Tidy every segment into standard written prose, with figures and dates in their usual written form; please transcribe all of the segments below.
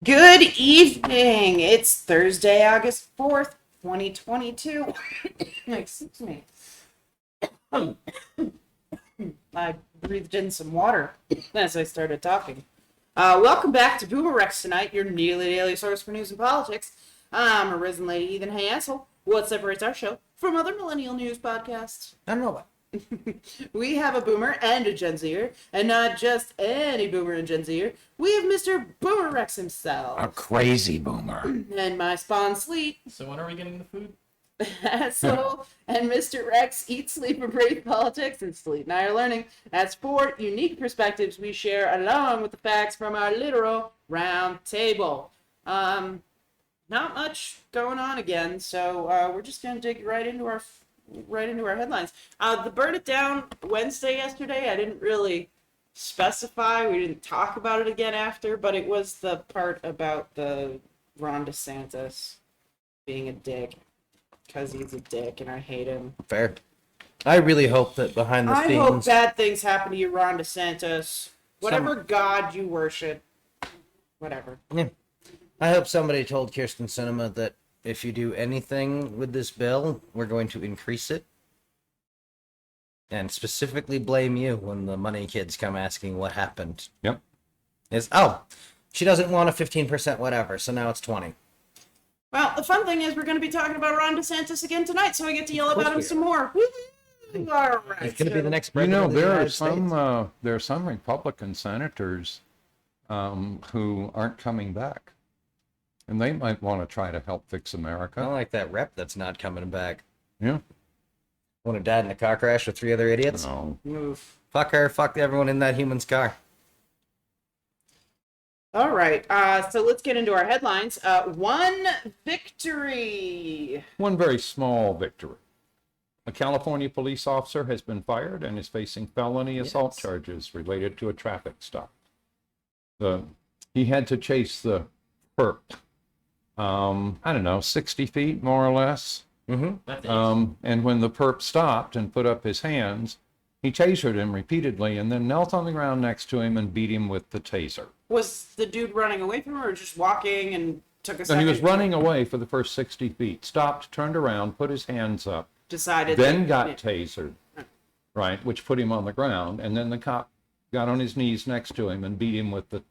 Good evening. It's Thursday, August 4th, 2022. Excuse me. I breathed in some water as I started talking. Welcome back to BoomerRexTonight, your nearly daily source for news and politics. I'm a RisenLadyHeathen. Hey, asshole. What separates our show from other Millennial news podcasts? I don't know what. We have a boomer and a Gen Zer, and not just any boomer and Gen Zer. We have Mr. BoomerRex himself. A crazy boomer. And my spawn Sleet. So when are we getting the food? Asshole. And Mr. Rex eat, sleep, and breathe politics, and Sleet and I are learning. That's 4 unique perspectives we share along with the facts from our literal round table. Not much going on again, so we're just gonna dig right into our headlines. The Burn It Down Wednesday yesterday, I didn't really specify. We didn't talk about it again after, but it was the part about the Ron DeSantis being a dick. Because he's a dick and I hate him. Fair. I really hope that behind the scenes... I hope bad things happen to you, Ron DeSantis. Whatever god you worship. Whatever. Yeah. I hope somebody told Kirsten Sinema that if you do anything with this bill, we're going to increase it. And specifically blame you when the money kids come asking what happened. Yep. She doesn't want a 15% whatever, so now it's 20. Well, the fun thing is we're going to be talking about Ron DeSantis again tonight, so I get to yell about him some more. Woo-hoo! All right. He's going to be the next You president know, of the United States. there are some Republican senators who aren't coming back, and they might want to try to help fix America. I don't like that rep that's not coming back. Yeah. One who died in a car crash with 3 other idiots. No. Move. Fuck her. Fuck everyone in that human's car. All right, so let's get into our headlines. One victory. One very small victory. A California police officer has been fired and is facing felony assault charges related to a traffic stop. He had to chase the perp, 60 feet, more or less. Mm-hmm. And when the perp stopped and put up his hands, he tasered him repeatedly and then knelt on the ground next to him and beat him with the taser. Was the dude running away from him or just walking and took a So second? he was running away for the first 60 feet, stopped, turned around, put his hands up, Decided. then got tasered, right, which put him on the ground, and then the cop got on his knees next to him and beat him with the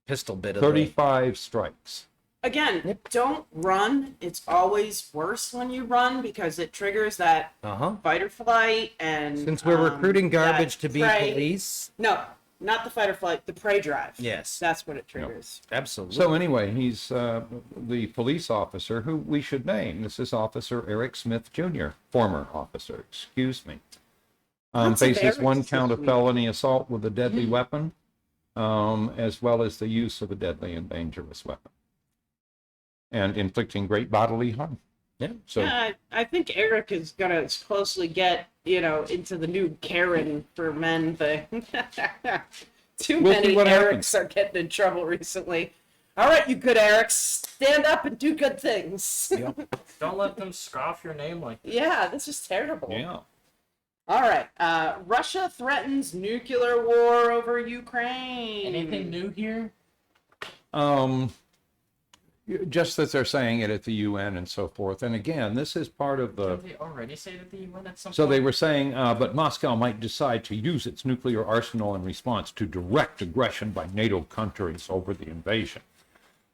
Pistol bit of 35 strikes. Again, don't run. It's always worse when you run because it triggers that fight or flight and... Since we're recruiting garbage to be prey. police... No, not the fight or flight, the prey drive. Yes. That's what it triggers. Absolutely. So anyway, he's the police officer who we should name. This is Officer Eric Smith Jr., former officer, excuse me. Faces Eric, one count of excuse me. felony assault with a deadly weapon, as well as the use of a deadly and dangerous weapon, and inflicting great bodily harm. Yeah. So Yeah, I think Eric is going to closely get, into the new Karen for men thing. Too We'll many see what Erics happens. are getting in trouble recently. All right, you good Erics, stand up and do good things. Don't let them scoff your name like that. Yeah, this is terrible. yeah. All right, Russia threatens nuclear war over Ukraine. Anything new here? Just that they're saying it at the UN and so forth. And again, this is part of the... Did they already say that the UN at some So point? they were saying, but Moscow might decide to use its nuclear arsenal in response to direct aggression by NATO countries over the invasion,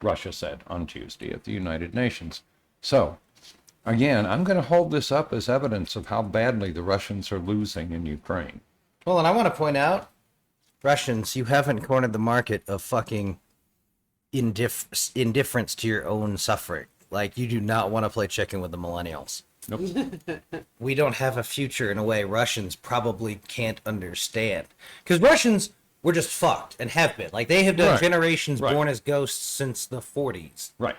Russia said on Tuesday at the United Nations. So, again, I'm going to hold this up as evidence of how badly the Russians are losing in Ukraine. Well, and I want to point out, Russians, you haven't cornered the market of fucking indifference to your own suffering. Like, you do not want to play chicken with the millennials. Nope. We don't have a future in a way Russians probably can't understand. Because Russians were just fucked and have been. Like, they have done Right. generations Right. born as ghosts since the 40s. Right.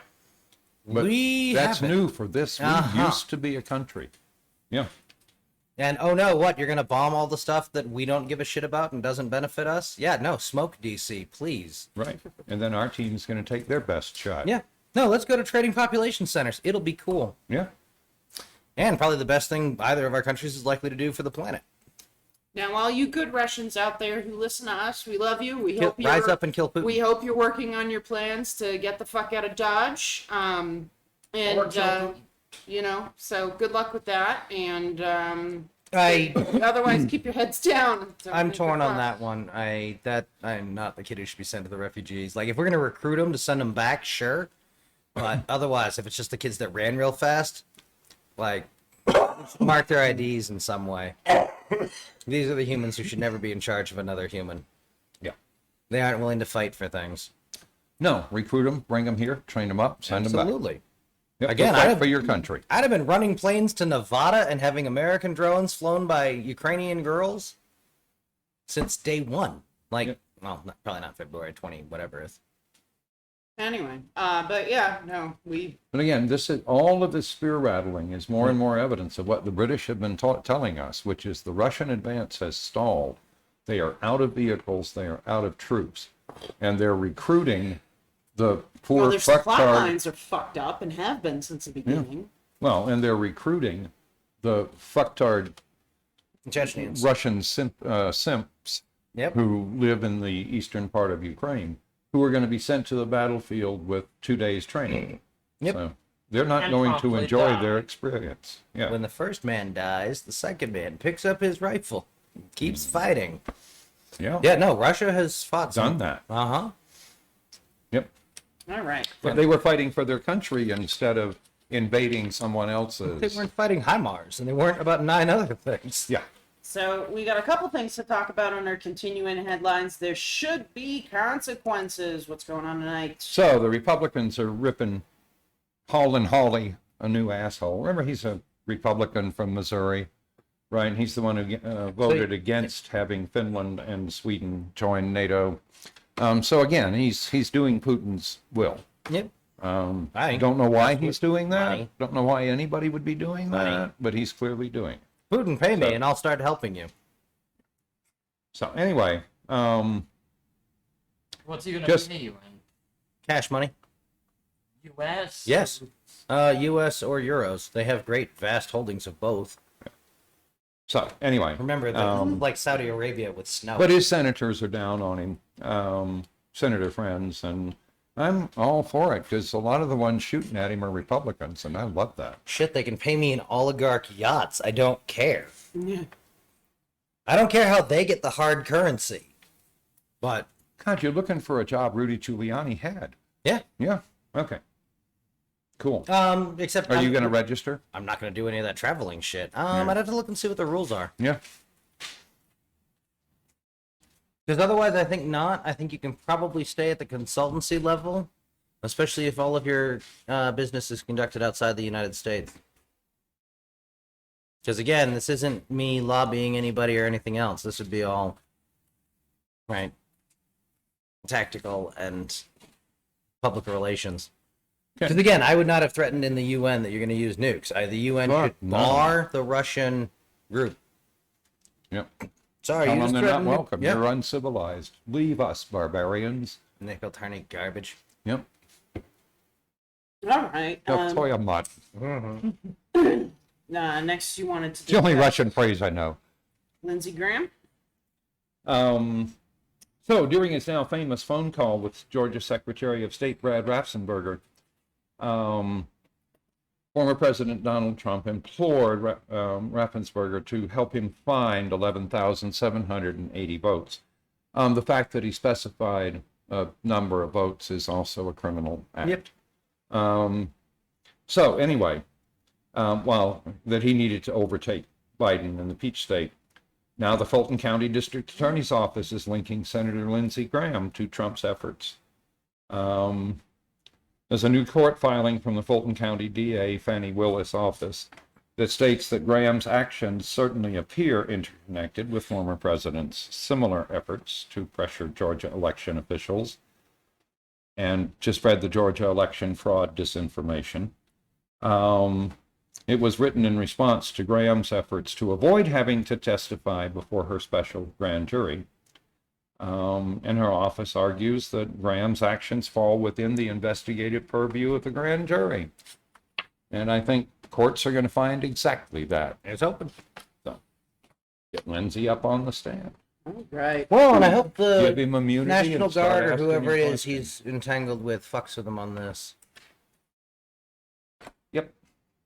But We that's haven't. new for this. We used to be a country. Yeah. And, oh no, what, you're going to bomb all the stuff that we don't give a shit about and doesn't benefit us? Yeah, no, smoke, DC, please. Right. And then our team's going to take their best shot. Yeah. No, let's go to trading population centers. It'll be cool. Yeah. And probably the best thing either of our countries is likely to do for the planet. Now, all you good Russians out there who listen to us, we love you. We hope Rise up and kill Putin. We hope you're working on your plans to get the fuck out of Dodge. Or kill Putin. You know, so good luck with that. And I otherwise, keep your heads down. I'm torn on that one. I'm not the kid who should be sent to the refugees. Like, if we're gonna recruit them to send them back, sure. But otherwise, if it's just the kids that ran real fast, like, mark their IDs in some way. These are the humans who should never be in charge of another human. Yeah. They aren't willing to fight for things. No, recruit them, bring them here, train them up, send them back. Absolutely. Yep, Again, go fight for your country. I'd have been running planes to Nevada and having American drones flown by Ukrainian girls since day one. Like, Yep. well, probably not February 20, whatever it is. Anyway, but yeah, no, But again, all of this spear rattling is more and more evidence of what the British have been telling us, which is the Russian advance has stalled. They are out of vehicles, they are out of troops, and they're recruiting the poor their supply fucktard. lines are fucked up and have been since the beginning. Well, and they're recruiting the fucktard Chechens. Russian simps Yep. who live in the eastern part of Ukraine, who are going to be sent to the battlefield with 2 days training. Yep. So they're not And going to promptly enjoy die. their experience. Yeah. When the first man dies, the second man picks up his rifle, keeps fighting. Yeah. Yeah, no, Russia has fought Done that. Uh-huh. Yep. All right. But they were fighting for their country instead of invading someone else's. They weren't fighting HIMARS, and they weren't about 9 other things. Yeah. So we got a couple things to talk about on our continuing headlines. There should be consequences. What's going on tonight? So the Republicans are ripping Holland Hawley a new asshole. Remember, he's a Republican from Missouri, right? And he's the one who voted against having Finland and Sweden join NATO. So again, he's doing Putin's will. Yep. I don't know why he's doing that. Money. Don't know why anybody would be doing Money. that, but he's clearly doing it. Putin, pay me, So- and I'll start helping you. So anyway, What's he gonna Just- pay you in Cash money? U.S.? Yes. U.S. or euros. They have great, vast holdings of both. so anyway, Remember, they're like Saudi Arabia with snow. but his senators are down on him, senator friends, and I'm all for it because a lot of the ones shooting at him are Republicans, and I love that. Shit, they can pay me in oligarch yachts. I don't care. Yeah. I don't care how they get the hard currency. But, God, you're looking for a job Rudy Giuliani had. yeah. Yeah. Okay. Cool. Except Are you going to register? I'm not going to do any of that traveling shit. I'd have to look and see what the rules are. Yeah. Because otherwise, I think not. I think you can probably stay at the consultancy level, especially if all of your business is conducted outside the United States. Because again, this isn't me lobbying anybody or anything else. This would be all, right, tactical and public relations. Okay. Because again, I would not have threatened in the UN that you're going to use nukes. The UN Fuck, should no. bar the Russian group. Yep. Sorry, Tell you them just they're not threatened. welcome. Yep. You're uncivilized. Leave us, barbarians. Nickel tiny garbage. Yep. All right. Don't toy a mutt. Next, you wanted to It's the only discuss Russian phrase I know. Lindsey Graham. So during his now famous phone call with Georgia Secretary of State Brad Raffensperger, former President Donald Trump implored Raffensperger to help him find 11,780 votes. The fact that he specified a number of votes is also a criminal act. Yep. So anyway, well, that he needed to overtake Biden in the Peach State. Now the Fulton County District Attorney's Office is linking Senator Lindsey Graham to Trump's efforts. There's a new court filing from the Fulton County DA Fannie Willis office that states that Graham's actions certainly appear interconnected with former president's similar efforts to pressure Georgia election officials and to spread the Georgia election fraud disinformation. It was written in response to Graham's efforts to avoid having to testify before her special grand jury. And her office argues that Graham's actions fall within the investigative purview of the grand jury. And I think courts are going to find exactly that. It's open. So, Get Lindsay up on the stand. Oh, right. Well, and I hope Give the him immunity. National and start Guard or asking whoever him it is questions. he's entangled with fucks with him on this. Yep.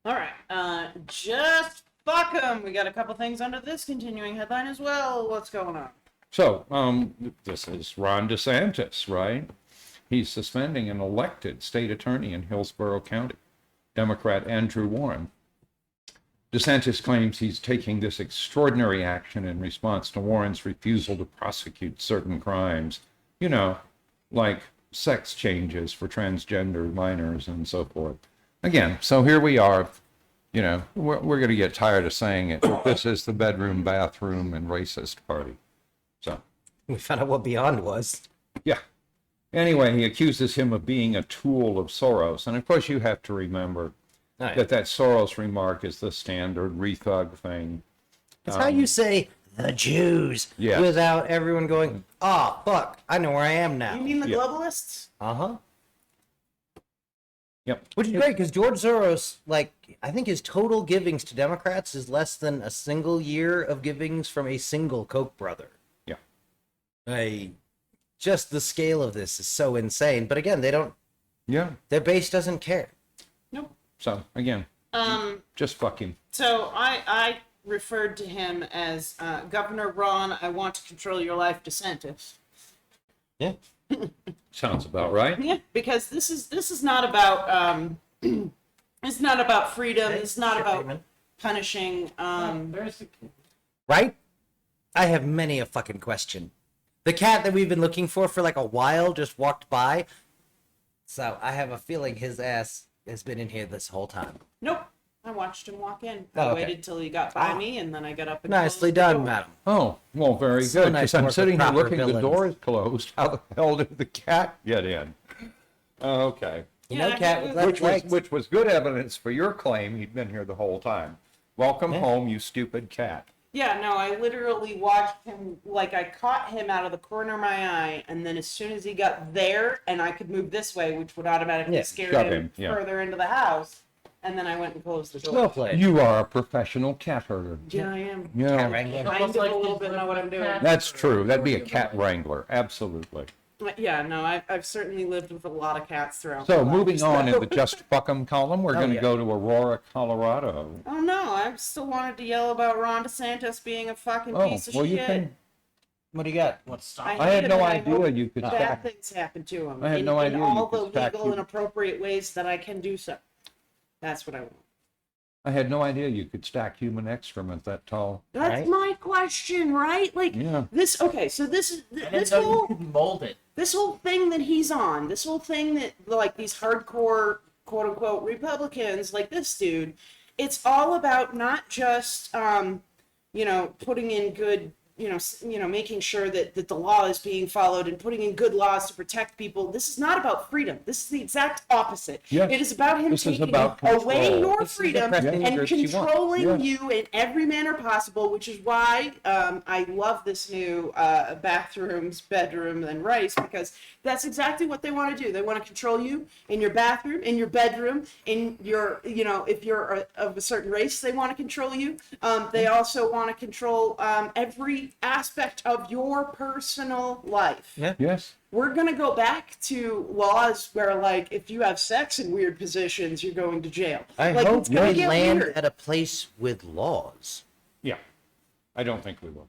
All right. Just fuck them. We got a couple things under this continuing headline as well. What's going on? So, this is Ron DeSantis, right? He's suspending an elected state attorney in Hillsborough County, Democrat Andrew Warren. DeSantis claims he's taking this extraordinary action in response to Warren's refusal to prosecute certain crimes, you know, like sex changes for transgender minors and so forth. Again, so here we are, you know, we're going to get tired of saying it, but this is the bedroom, bathroom, and racist party. So, We found out what Beyond was. yeah. Anyway, he accuses him of being a tool of Soros. And of course, you have to remember that Soros remark is the standard rethug thing. That's how you say the Jews Yes. without everyone going, "Ah, fuck, I know where I am now." You mean the Yeah. globalists? Uh-huh. Yep. Which is great, because George Soros, like, I think his total givings to Democrats is less than a single year of givings from a single Koch brother. Yeah. Just the scale of this is so insane. But again, they don't, Yeah. their base doesn't care. Nope. So, again, just fuck him. So I referred to him as Governor Ron, I want to control your life, DeSantis. Yeah. Sounds about right. Yeah, because this is not about it's not about freedom. It's not about punishing. There's the Right? I have many a fucking question. The cat that we've been looking for like a while just walked by. So I have a feeling his ass has been in here this whole time. Nope. I watched him walk in. Oh, I okay. waited till he got by me, and then I got up and Nicely closed the done, door. madam. Oh, well, very So good. nice Because I'm work sitting with here proper looking, the villains. door is closed. How the hell did the cat get in? Okay. You Yeah, know, cat with left Which was, legs. which was good evidence for your claim he'd been here the whole time. Welcome Yeah. home, you stupid cat. Yeah, no, I literally watched him, like, I caught him out of the corner of my eye, and then as soon as he got there, and I could move this way, which would automatically Yeah, scare shove him him, yeah. further into the house, and then I went and closed the door. Well played. You are a professional cat herder. Yeah, I am. Yeah, Cat wrangler. Kind of a little bit know what I'm doing. that's true. That'd be a cat wrangler. Absolutely. Yeah, no, I've certainly lived with a lot of cats throughout So my moving life, on in so- the Just Fuck 'em column, we're going to yeah. go to Aurora, Colorado. Oh no, I still wanted to yell about Ron DeSantis being a fucking Oh, piece of well, shit. you can. What do you got? what's stop? I had hate no him, and I idea hope you could bad stack. things happen to him. I had no idea in you all could the stack legal you- and appropriate ways that I can do so. That's what I want. I had no idea you could stack human excrement that tall. That's Right? my question, right? Like Yeah. this. Okay, so this is I didn't this know you whole could mold it. this whole thing that he's on. This whole thing that like these hardcore quote unquote Republicans like this dude. It's all about not just putting in good. Making sure that the law is being followed and putting in good laws to protect people. This is not about freedom. This is the exact opposite. Yes. It is about him This is taking about away control. your This is freedom oppressing and groups you want. controlling Yeah. you in every manner possible, which is why I love this new bathrooms, bedroom, and rice, because that's exactly what they want to do. They want to control you in your bathroom, in your bedroom, in your, if you're of a certain race, they want to control you. They also want to control every aspect of your personal life. Yeah. Yes. We're going to go back to laws where, like, if you have sex in weird positions, you're going to jail. I like, hope it's gonna we get land weird. at a place with laws. Yeah. I don't think we will.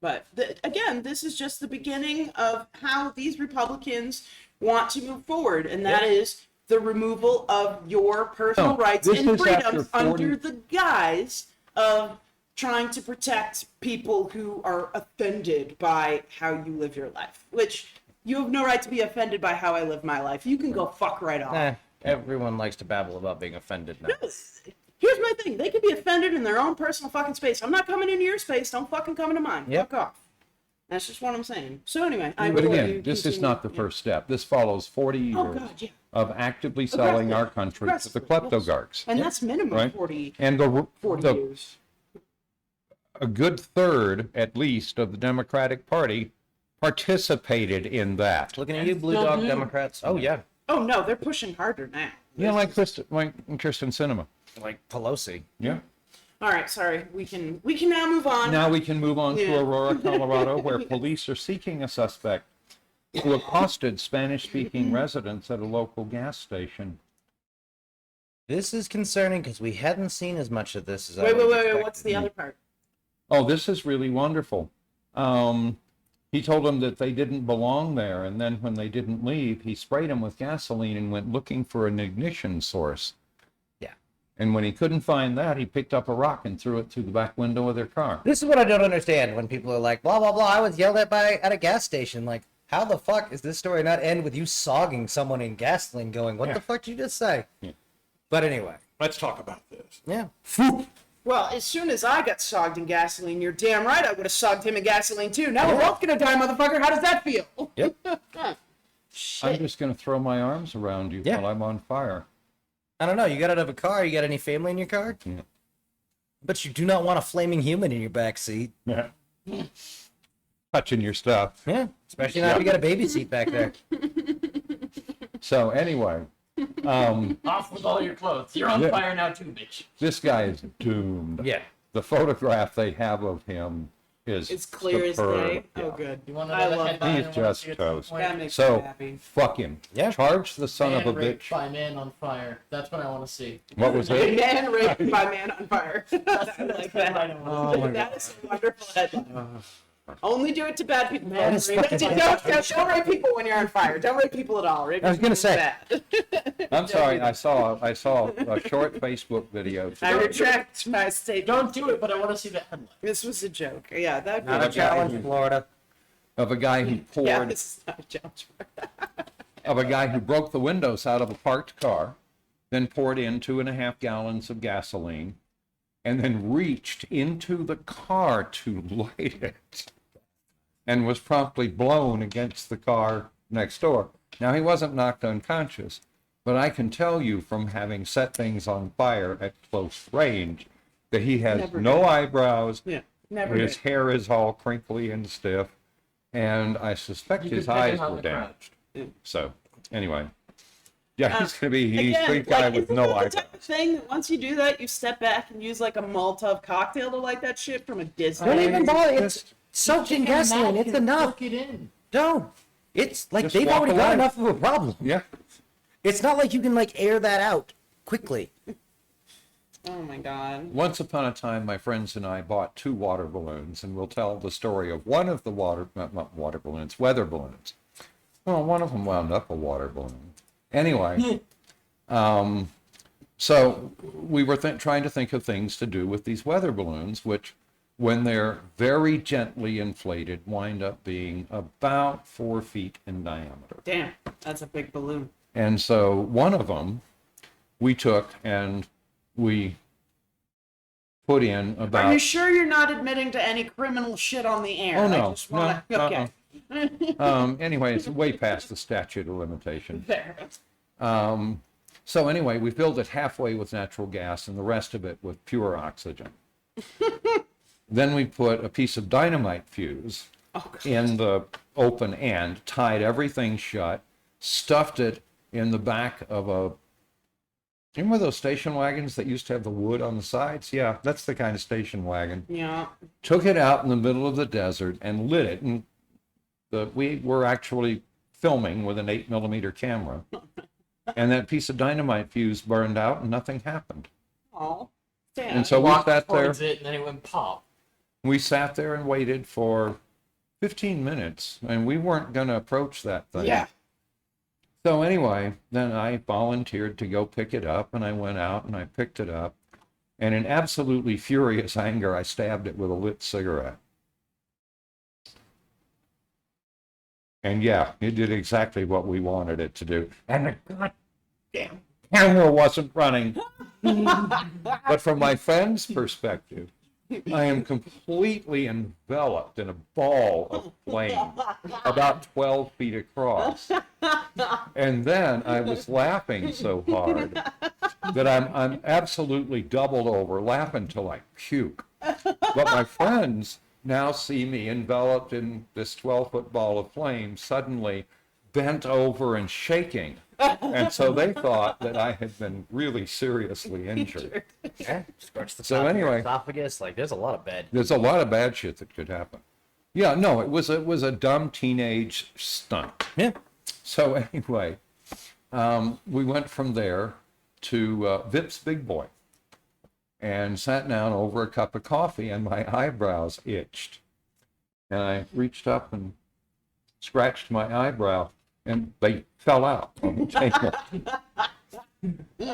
But again, this is just the beginning of how these Republicans want to move forward, and that is the removal of your personal No, rights this and is after freedoms 40 under the guise of trying to protect people who are offended by how you live your life. Which you have no right to be offended by how I live my life. You can go fuck right off. Everyone likes to babble about being offended now. Here's my thing. They can be offended in their own personal fucking space. I'm not coming into your space. Don't fucking come into mine. Yep. Fuck off. That's just what I'm saying. So anyway, I But will again, you this is continue. not the first step. This follows 40 years Oh, God, yeah. of actively selling our country to the kleptogarchs. And that's minimum Right. 40 And the years. a good third, at least, of the Democratic Party participated in that. Looking at you, And Blue still Dog do. Democrats. Oh, yeah. Oh, no, they're pushing harder now. Yeah, like Kirsten Sinema. Like Pelosi. Yeah. All right, sorry. We can now move on. Now we can move on Yeah. to Aurora, Colorado, where police are seeking a suspect who accosted Spanish-speaking residents at a local gas station. This is concerning because we hadn't seen as much of this as I Wait. would have What's expected. the other part? Oh, this is really wonderful. He told them that they didn't belong there, and then when they didn't leave, he sprayed them with gasoline and went looking for an ignition source. Yeah. And when he couldn't find that, he picked up a rock and threw it through the back window of their car. This is what I don't understand when people are like, blah, blah, blah, I was yelled at a gas station. Like, how the fuck is this story not end with you sogging someone in gasoline going, what the fuck did you just say? Yeah. But anyway. Let's talk about this. Yeah. Well, as soon as I got sogged in gasoline, you're damn right I would have sogged him in gasoline too. Now we're both gonna die, motherfucker. How does that feel? Yep. Shit. I'm just going to throw my arms around you Yeah. while I'm on fire. I don't know. You got out of a car? You got any family in your car? Yeah. But you do not want a flaming human in your back seat. Yeah. Touching your stuff. Yeah. Especially not if you got a baby seat back there. So anyway, Off with all your clothes. You're on Yeah. fire now too, bitch. this guy is doomed. Yeah. The photograph they have of him is It's clear as superb. day. Yeah. Oh, good. You want I another love headline? He's I wanna just see at some toast. point? That makes So me happy. fuck him. Yeah. Charge the son Man of a raped bitch. by man on fire. That's what I want to see. What was it? Man raped by man on fire. I That's like the headline that. I wanna see. That is a wonderful headline. Only do it to bad people. Man, Don't rape- rape people when you're on fire. Don't rape people at all. Rape I was gonna people is say. bad. I'm sorry. I saw a short Facebook video. I today. retract my statement. Don't do it, but I want to see the headline. This was a joke. Yeah, that. Not a Okay. challenge, Florida. Of a guy who Yeah, poured this is not a challenge. of a guy who broke the windows out of a parked car, then poured in 2.5 gallons of gasoline, and then reached into the car to light it, and was promptly blown against the car next door. Now, he wasn't knocked unconscious, but I can tell you from having set things on fire at close range that he has Never no did. eyebrows, Yeah, never his did. hair is all crinkly and stiff, and I suspect You his could peg eyes him on were the damaged. crotch. So, anyway. Yeah, he's gonna be, he's Again, big guy like, with isn't no that the eyebrows. type of thing that once you do that, you step back and use like a Molotov cocktail to light that shit from a Disney? Don't mean, even bother. it's It's soaked in gasoline. It's enough. Look it in. Don't. It's like Just they've walk already got away. enough of a problem. Yeah, It's not like you can like air that out quickly. Oh my god. once upon a time, my friends and I bought 2 water balloons, and we'll tell the story of one of the not water balloons, weather balloons. Well, one of them wound up a water balloon. Anyway, so we were trying to think of things to do with these weather balloons, which, when they're very gently inflated, wind up being about 4 feet in diameter. Damn, that's a big balloon. And so one of them we took and we put in Are about. you sure you're not admitting to any criminal shit on the air? Oh, I no, just wanna... no, Okay. Anyway, it's way past the statute of limitation. Fair. So anyway, we filled it halfway with natural gas and the rest of it with pure oxygen. Then we put a piece of dynamite fuse Oh, God. in the open end, tied everything shut, stuffed it in the back of a. Remember those station wagons that used to have the wood on the sides? Yeah, that's the kind of station wagon. Yeah. Took it out in the middle of the desert and lit it. And we were actually filming with an 8mm camera. And that piece of dynamite fuse burned out and nothing happened. Oh. Damn. And so we Walked sat there. towards it, and then it went pop. We sat there and waited for 15 minutes, and we weren't going to approach that thing. Yeah. So anyway, then I volunteered to go pick it up, and I went out and I picked it up, and in absolutely furious anger, I stabbed it with a lit cigarette. And yeah, it did exactly what we wanted it to do. And the goddamn camera wasn't running. But from my friend's perspective, I am completely enveloped in a ball of flame about 12 feet across. And then I was laughing so hard that I'm absolutely doubled over, laughing till I puke. But my friends now see me enveloped in this 12-foot ball of flame, suddenly bent over and shaking. And so they thought that I had been really seriously injured. Yeah, scorch the So top of your anyway. esophagus. Like, there's a lot of bad. There's a lot of bad shit that could happen. Yeah, no, it was a dumb teenage stunt. Yeah. So anyway, we went from there to Vip's Big Boy and sat down over a cup of coffee, and my eyebrows itched. And I reached up and scratched my eyebrow, and they fell out on the table.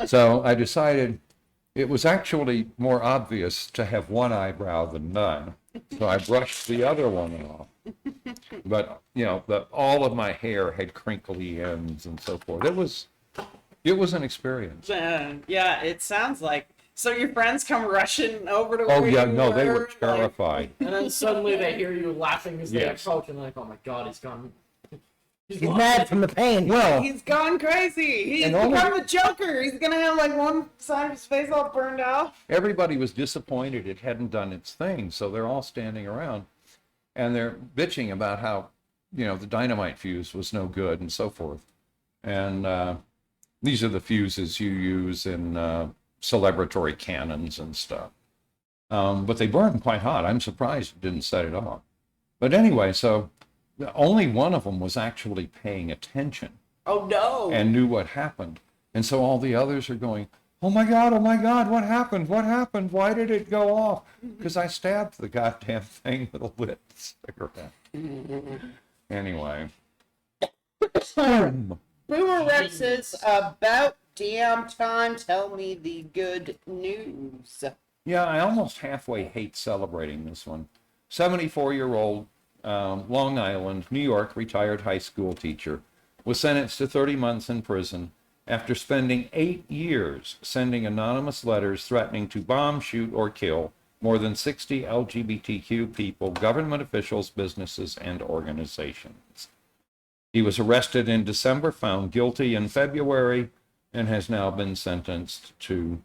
So I decided it was actually more obvious to have one eyebrow than none. So I brushed the other one off. But, all of my hair had crinkly ends and so forth. It was an experience. Yeah, it sounds like. So your friends come rushing over to Oh, where yeah, you no, they were like- terrified. And then suddenly they hear you laughing as they Yes. approach, and they're like, "Oh my God, he's gone." He's mad from the pain. Well, He's gone crazy. He's And only- become the Joker. He's gonna have like one side of his face all burned off. everybody was disappointed it hadn't done its thing, so they're all standing around and they're bitching about how, the dynamite fuse was no good and so forth. And these are the fuses you use in celebratory cannons and stuff. But they burned quite hot. I'm surprised it didn't set it off. But anyway, so only one of them was actually paying attention Oh no! and knew what happened. And so all the others are going, oh my God, what happened? What happened? Why did it go off? Because I stabbed the goddamn thing with a lit cigarette. Anyway. Boomer Rex is about damn time. Tell me the good news. Yeah, I almost halfway hate celebrating this one. 74-year-old Long Island, New York, retired high school teacher was sentenced to 30 months in prison after spending 8 years sending anonymous letters threatening to bomb, shoot, or kill more than 60 LGBTQ people, government officials, businesses, and organizations. He was arrested in December, found guilty in February, and has now been sentenced to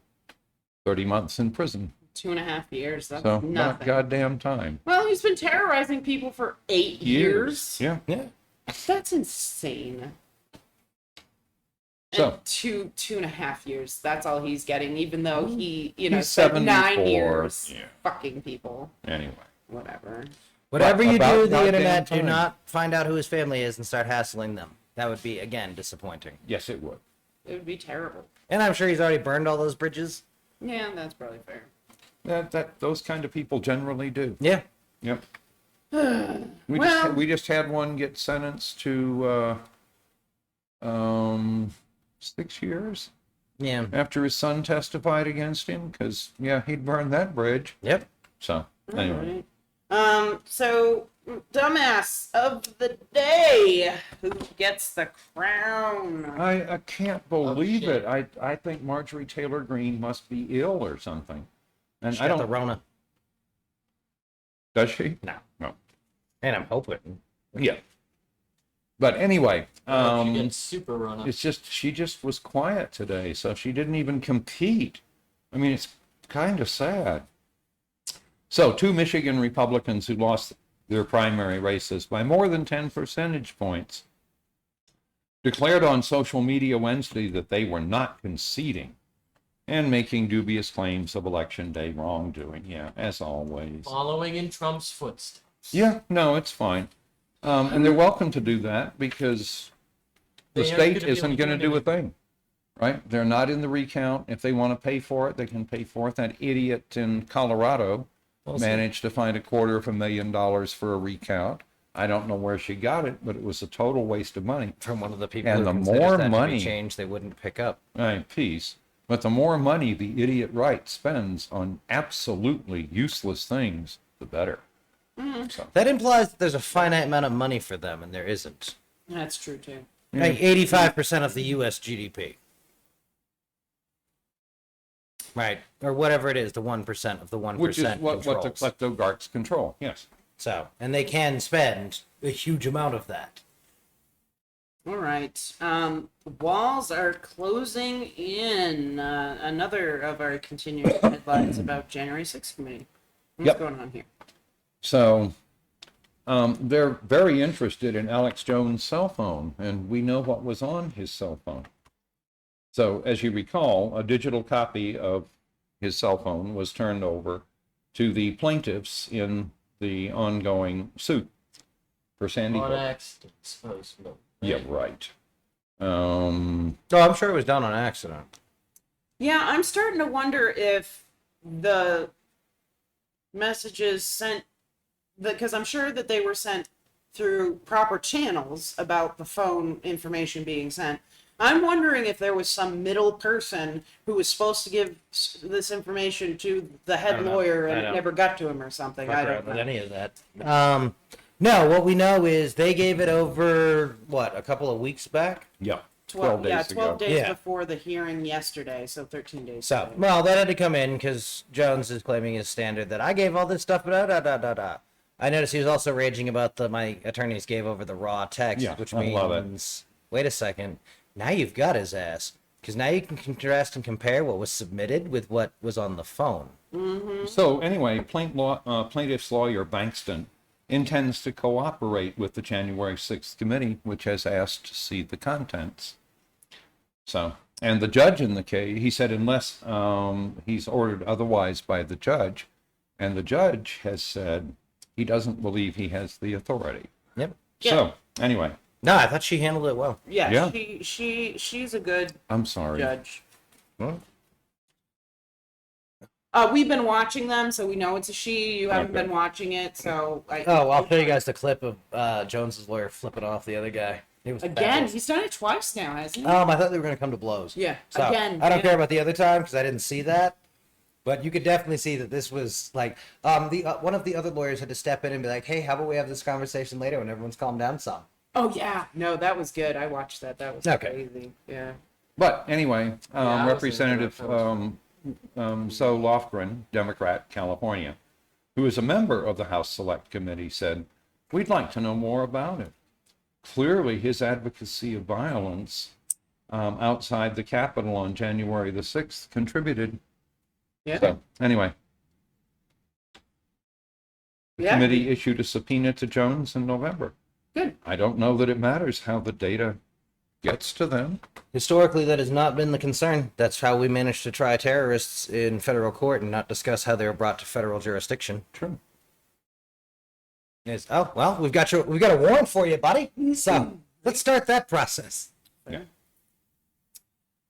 30 months in prison. 2.5 years. That's So, not nothing. goddamn time. Well, he's been terrorizing people for 8 years. Yeah. Yeah. That's insane. So- And 2.5 years. That's all he's getting, even though he, He's spent 9 74. years Yeah. fucking people. Anyway. Whatever. Whatever you About do with the goddamn internet, do time. not find out who his family is and start hassling them. That would be, again, disappointing. Yes, it would. It would be terrible. And I'm sure he's already burned all those bridges. Yeah, that's probably fair. Those kind of people generally do. Yeah. Yep. Well- We just had one get sentenced to 6 years Yeah. after his son testified against him because he'd burned that bridge. Yep. So anyway, Alright. So, dumbass of the day. Who gets the crown? I can't believe shit. it. I think Marjorie Taylor Greene must be ill or something, and She I got don't. the Rona. Does she? No. No. And I'm hoping. Yeah. But anyway, She gets super run up. it's just she just was quiet today, so she didn't even compete. I mean, it's kind of sad. So, 2 Michigan Republicans who lost their primary races by more than 10 percentage points declared on social media Wednesday that they were not conceding and making dubious claims of election day wrongdoing. Yeah, as always. Following in Trump's footsteps. Yeah, no, it's fine. And they're welcome to do that because the They aren't state gonna be isn't able to going to do do a thing, right? They're not in the recount. If they want to pay for it, they can pay for it. That idiot in Colorado managed to find $250,000 for a recount. I don't know where she got it, but it was a total waste of money. From one of the people And who the considers more that to be money- change they wouldn't pick up. Peace. But the more money the idiot right spends on absolutely useless things, the better. So, That implies that there's a finite amount of money for them, and there isn't. That's true, too. Like 85% of the U.S. GDP. Right. Or whatever it is, the 1% of the 1% which is what the controls. kleptocrats control. Yes. So, and they can spend a huge amount of that. All right. Walls are closing in. Another of our continuing headlines about January 6th committee. What's Yep. going on here? So they're very interested in Alex Jones' cell phone, and we know what was on his cell phone. So, as you recall, a digital copy of his cell phone was turned over to the plaintiffs in the ongoing suit for Sandy On Hook. accident, supposedly. Yeah, right. Oh, I'm sure it was done on accident. Yeah, I'm starting to wonder if the messages sent, because I'm sure that they were sent through proper channels about the phone information being sent. I'm wondering if there was some middle person who was supposed to give this information to the I head don't know. lawyer I and it don't never got to him or something. I don't know. Any of that. No, what we know is they gave it over, what, a couple of weeks back? Yeah. 12 days ago. days Yeah. before the hearing yesterday, so 13 days. So, today. well, that had to come in because Jones is claiming his standard that I gave all this stuff, da da da da da. I noticed he was also raging about my attorneys gave over the raw text, Yeah, which I love it. means, wait a second, now you've got his ass. Because now you can contrast and compare what was submitted with what was on the phone. So anyway, plaintiff's lawyer Bankston intends to cooperate with the January 6th committee, which has asked to see the contents. So, and the judge in the case, he said unless he's ordered otherwise by the judge, and the judge has said he doesn't believe he has the authority. Yep. So, anyway, No, I thought she handled it well. Yeah, Yeah. she's a good I'm sorry. judge. Well, We've been watching them, so we know it's a she. You haven't Okay. been watching it, so I'll show you guys the clip of Jones's lawyer flipping off the other guy. He was Again, fabulous. he's done it twice now, hasn't he? I thought they were going to come to blows. Yeah, So, again. I don't yeah. care about the other time because I didn't see that. But you could definitely see that this was like one of the other lawyers had to step in and be like, "Hey, how about we have this conversation later when everyone's calmed down some?" Oh yeah, no, that was good. I watched that. That was Okay. crazy. Yeah. But anyway, I was Representative thinking So Lofgren, Democrat, California, who is a member of the House Select Committee, said, "We'd like to know more about it. Clearly, his advocacy of violence outside the Capitol on January the 6th contributed." Yeah. So, anyway, the Yeah. committee issued a subpoena to Jones in November. Good. I don't know that it matters how the data gets to them. Historically, that has not been the concern. That's how we managed to try terrorists in federal court and not discuss how they were brought to federal jurisdiction. True. Is we've got a warrant for you, buddy. So let's start that process. Yeah.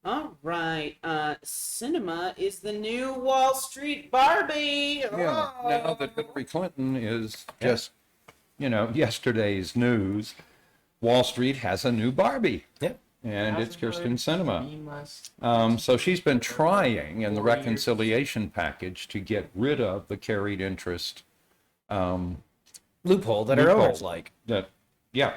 All right. Cinema is the new Wall Street Barbie. Yeah, Oh. now that Hillary Clinton is just, yesterday's news, Wall Street has a new Barbie, Yep. and it's Hasn't Kirsten heard. Cinema. He must. So she's been trying in the reconciliation package to get rid of the carried interest Loophole that her loophole owners like. Yeah.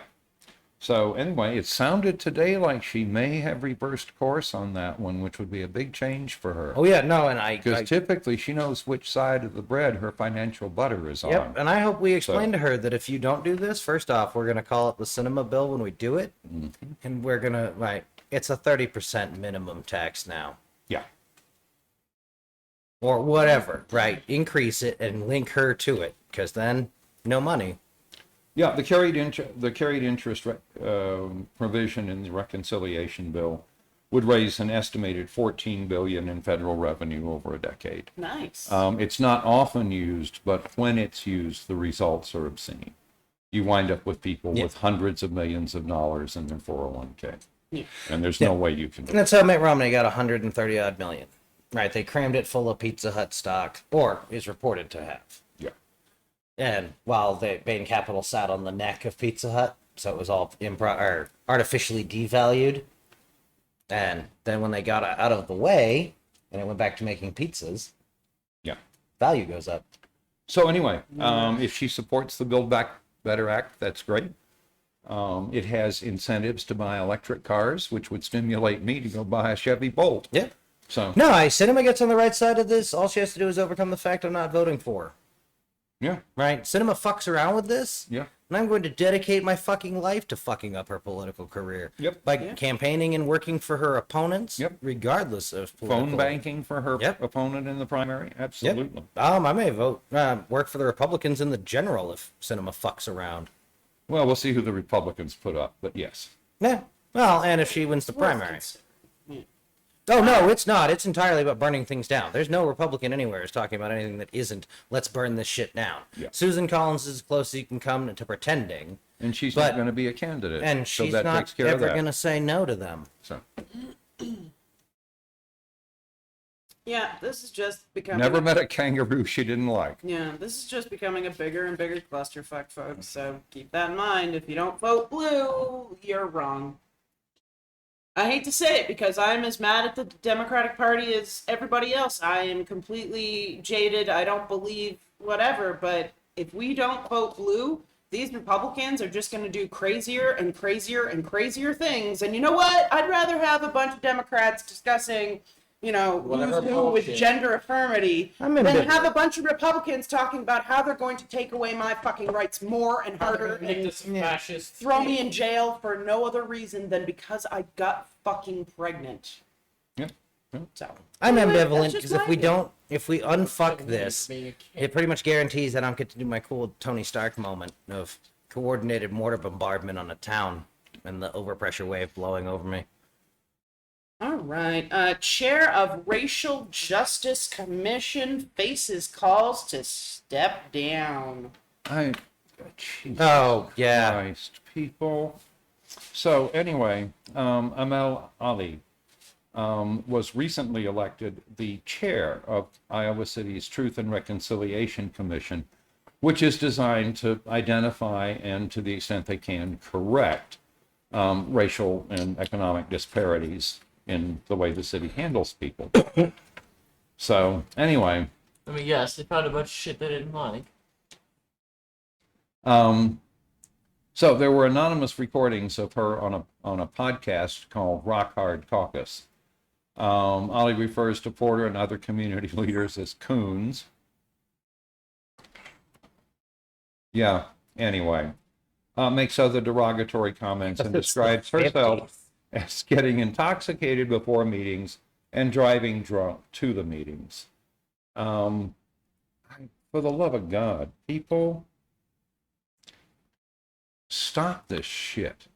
So anyway, it sounded today like she may have reversed course on that one, which would be a big change for her. Oh yeah, no, and I Because typically she knows which side of the bread her financial butter is yep, on. and I hope we explain So- to her that if you don't do this, first off, we're gonna call it the cinema bill when we do it, and we're gonna it's a 30% minimum tax now, Yeah. or whatever, right? Increase it and link her to it, because then no money. Yeah, the carried interest provision in the reconciliation bill would raise an estimated $14 billion in federal revenue over a decade. Nice. It's not often used, but when it's used, the results are obscene. You wind up with people Yeah. with hundreds of millions of dollars in their 401k, Yeah. and there's no way you can. And that's how Mitt Romney got 130 odd million. Right, they crammed it full of Pizza Hut stock, or is reported to have. Yeah. And while the Bain Capital sat on the neck of Pizza Hut, so it was all artificially devalued. And then when they got out of the way, and it went back to making pizzas, Yeah. value goes up. So anyway, if she supports the Build Back Better Act, that's great. It has incentives to buy electric cars, which would stimulate me to go buy a Chevy Bolt. Yeah. So No, Cinema gets on the right side of this. All she has to do is overcome the fact I'm not voting for her. yeah, Right? Cinema fucks around with this. yeah. And I'm going to dedicate my fucking life to fucking up her political career. Yep. By Yeah. campaigning and working for her opponents, Yep. regardless of political. Phone banking for her Yep. opponent in the primary, absolutely. I may work for the Republicans in the general if Cinema fucks around. Well, we'll see who the Republicans put up, but yes. Yeah. Well, and if she wins the primary. Yeah. Oh, no, it's not. It's entirely about burning things down. There's no Republican anywhere who's talking about anything that isn't, let's burn this shit down. Yeah. Susan Collins is as close as you can come to pretending. And she's But- not going to be a candidate. And so she's that not takes care of ever that. going to say no to them. So Yeah, this is just becoming. never met a kangaroo she didn't like. Yeah, this is just becoming a bigger and bigger clusterfuck, folks. So keep that in mind. If you don't vote blue, you're wrong. I hate to say it because I'm as mad at the Democratic Party as everybody else. I am completely jaded. I don't believe whatever. But if we don't vote blue, these Republicans are just going to do crazier and crazier and crazier things. And you know what? I'd rather have a bunch of Democrats discussing, Whatever who's who with bullshit. gender affirmity, I'm than ambivalent. have a bunch of Republicans talking about how they're going to take away my fucking rights more and harder Make and this fascist. throw me in jail for no other reason than because I got fucking pregnant. Yep. So I'm Anyway, that's ambivalent just because my if we unfuck Being this, a kid. it pretty much guarantees that I don't get to do my cool Tony Stark moment of coordinated mortar bombardment on a town and the overpressure wave blowing over me. All right. Chair of Racial Justice Commission faces calls to step down. Jesus Oh, yeah. Christ, people. So anyway, Amel Ali was recently elected the chair of Iowa City's Truth and Reconciliation Commission, which is designed to identify and, to the extent they can, correct racial and economic disparities in the way the city handles people. So anyway, I mean, yes, they found a bunch of shit they didn't like. so there were anonymous recordings of her on a podcast called Rock Hard Caucus. Ali refers to Porter and other community leaders as coons. Yeah, anyway. Makes other derogatory comments and describes herself as getting intoxicated before meetings and driving drunk to the meetings. For the love of God, people, stop this shit.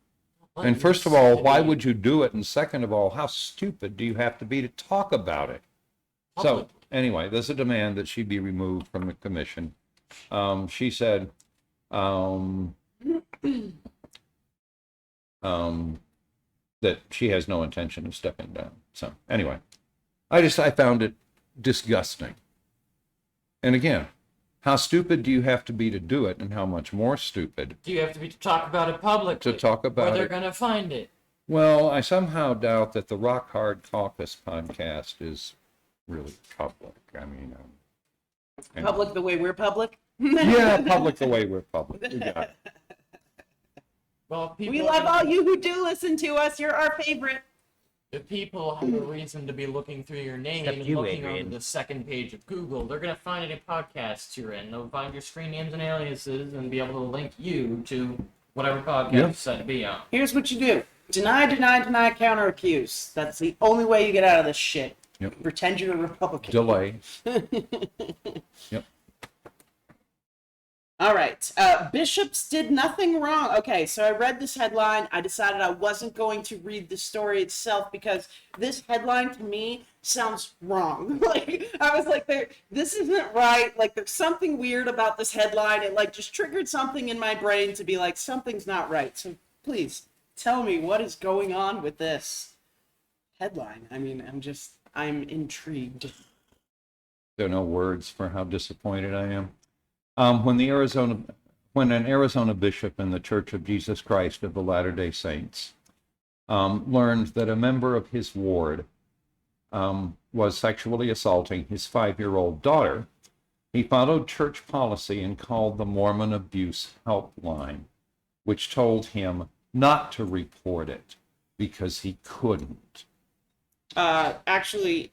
And first of all, why would you do it? And second of all, how stupid do you have to be to talk about it? So anyway, there's a demand that she be removed from the commission. She said that she has no intention of stepping down. So anyway, I found it disgusting. And again, how stupid do you have to be to do it, and how much more stupid Do you have to be to talk about it publicly? to talk Where about they're it? gonna find it. Well, I somehow doubt that the Rock Hard Caucus podcast is really public. I mean, anyway. Public the way we're public. Yeah, public the way we're public. You got it. Well, people, We love all you who do listen to us. You're our favorite. If people have a reason to be looking through your name Except and you, looking Adrian. on the second page of Google, they're going to find any podcasts you're in. They'll find your screen names and aliases and be able to link you to whatever podcast Yeah. you said to be on. Here's what you do. Deny, counter accuse. That's the only way you get out of this shit. Yep. Pretend you're a Republican. Delay. Yep. All right. Bishops did nothing wrong. Okay, so I read this headline. I decided I wasn't going to read the story itself because this headline to me sounds wrong. Like I was like, this isn't right. Like there's something weird about this headline. It like just triggered something in my brain to be like, something's not right. So please tell me what is going on with this headline. I mean, I'm intrigued. There are no words for how disappointed I am. When an Arizona bishop in the Church of Jesus Christ of the Latter-day Saints learned that a member of his ward was sexually assaulting his 5-year-old daughter, he followed church policy and called the Mormon Abuse Helpline, which told him not to report it because he couldn't. Actually,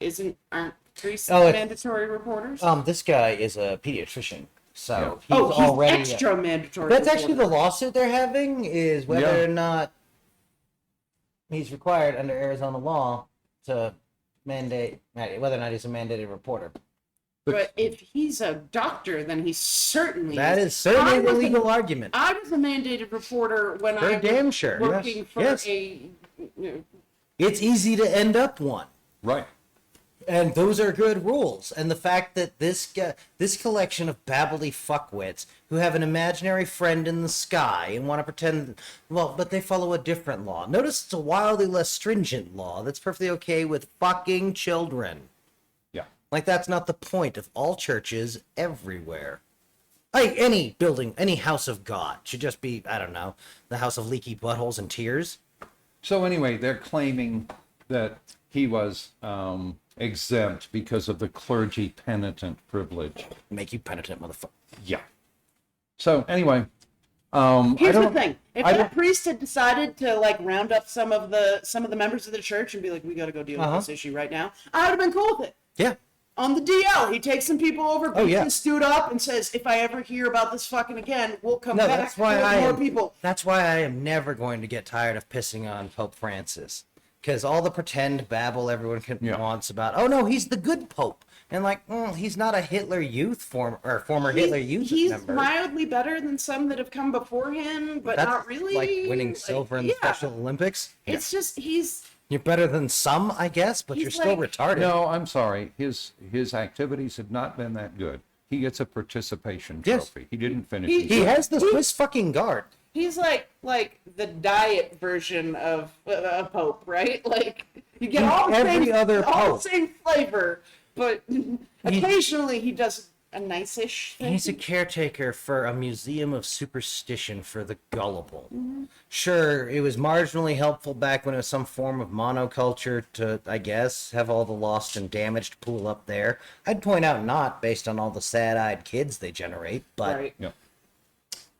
aren't priests Oh, mandatory reporters? This guy is a pediatrician, so Yeah. he's already extra mandatory. That's actually the reporter. lawsuit they're having is whether Yeah. or not he's required under Arizona law to mandate whether or not he's a mandated reporter. But if he's a doctor, then he certainly That is certainly I the was legal argument. I was a mandated reporter when For I was damn sure. working for Yes. a. It's easy to end up one. Right. And those are good rules. And the fact that this collection of babbly fuckwits who have an imaginary friend in the sky and want to pretend, well, but they follow a different law. Notice it's a wildly less stringent law that's perfectly okay with fucking children. Yeah. Like, that's not the point of all churches everywhere. Like, any building, any house of God should just be, I don't know, the house of leaky buttholes and tears. So anyway, they're claiming that he was exempt because of the clergy penitent privilege. Make you penitent, motherfucker. Yeah. So anyway, Here's the thing: if I that don't- priest had decided to like round up some of the members of the church and be like, "We got to go deal with this issue right now," I would have been cool with it. Yeah. On the DL, he takes some people over, beats yeah. this dude up, and says, "If I ever hear about this fucking again, we'll come No, back that's why with more people." That's why I am never going to get tired of pissing on Pope Francis, because all the pretend babble everyone wants about, oh no, he's the good Pope, and like, he's not a Hitler Youth former Hitler Youth He's member. mildly better than some that have come before him, but That's not really. like winning silver in the Special Olympics. It's just You're better than some, I guess, but He's you're still like- retarded. no, I'm sorry. His activities have not been that good. He gets a participation Yes. trophy. He didn't finish. He- his He race. has the Swiss fucking guard. He's like the diet version of a Pope, right? Like you get He's all the every same, other all Pope. the same flavor, but occasionally he does a nice-ish thing. He's a caretaker for a museum of superstition for the gullible. Sure, it was marginally helpful back when it was some form of monoculture to, I guess, have all the lost and damaged pool up there. I'd point out not based on all the sad-eyed kids they generate, but Right. Yeah.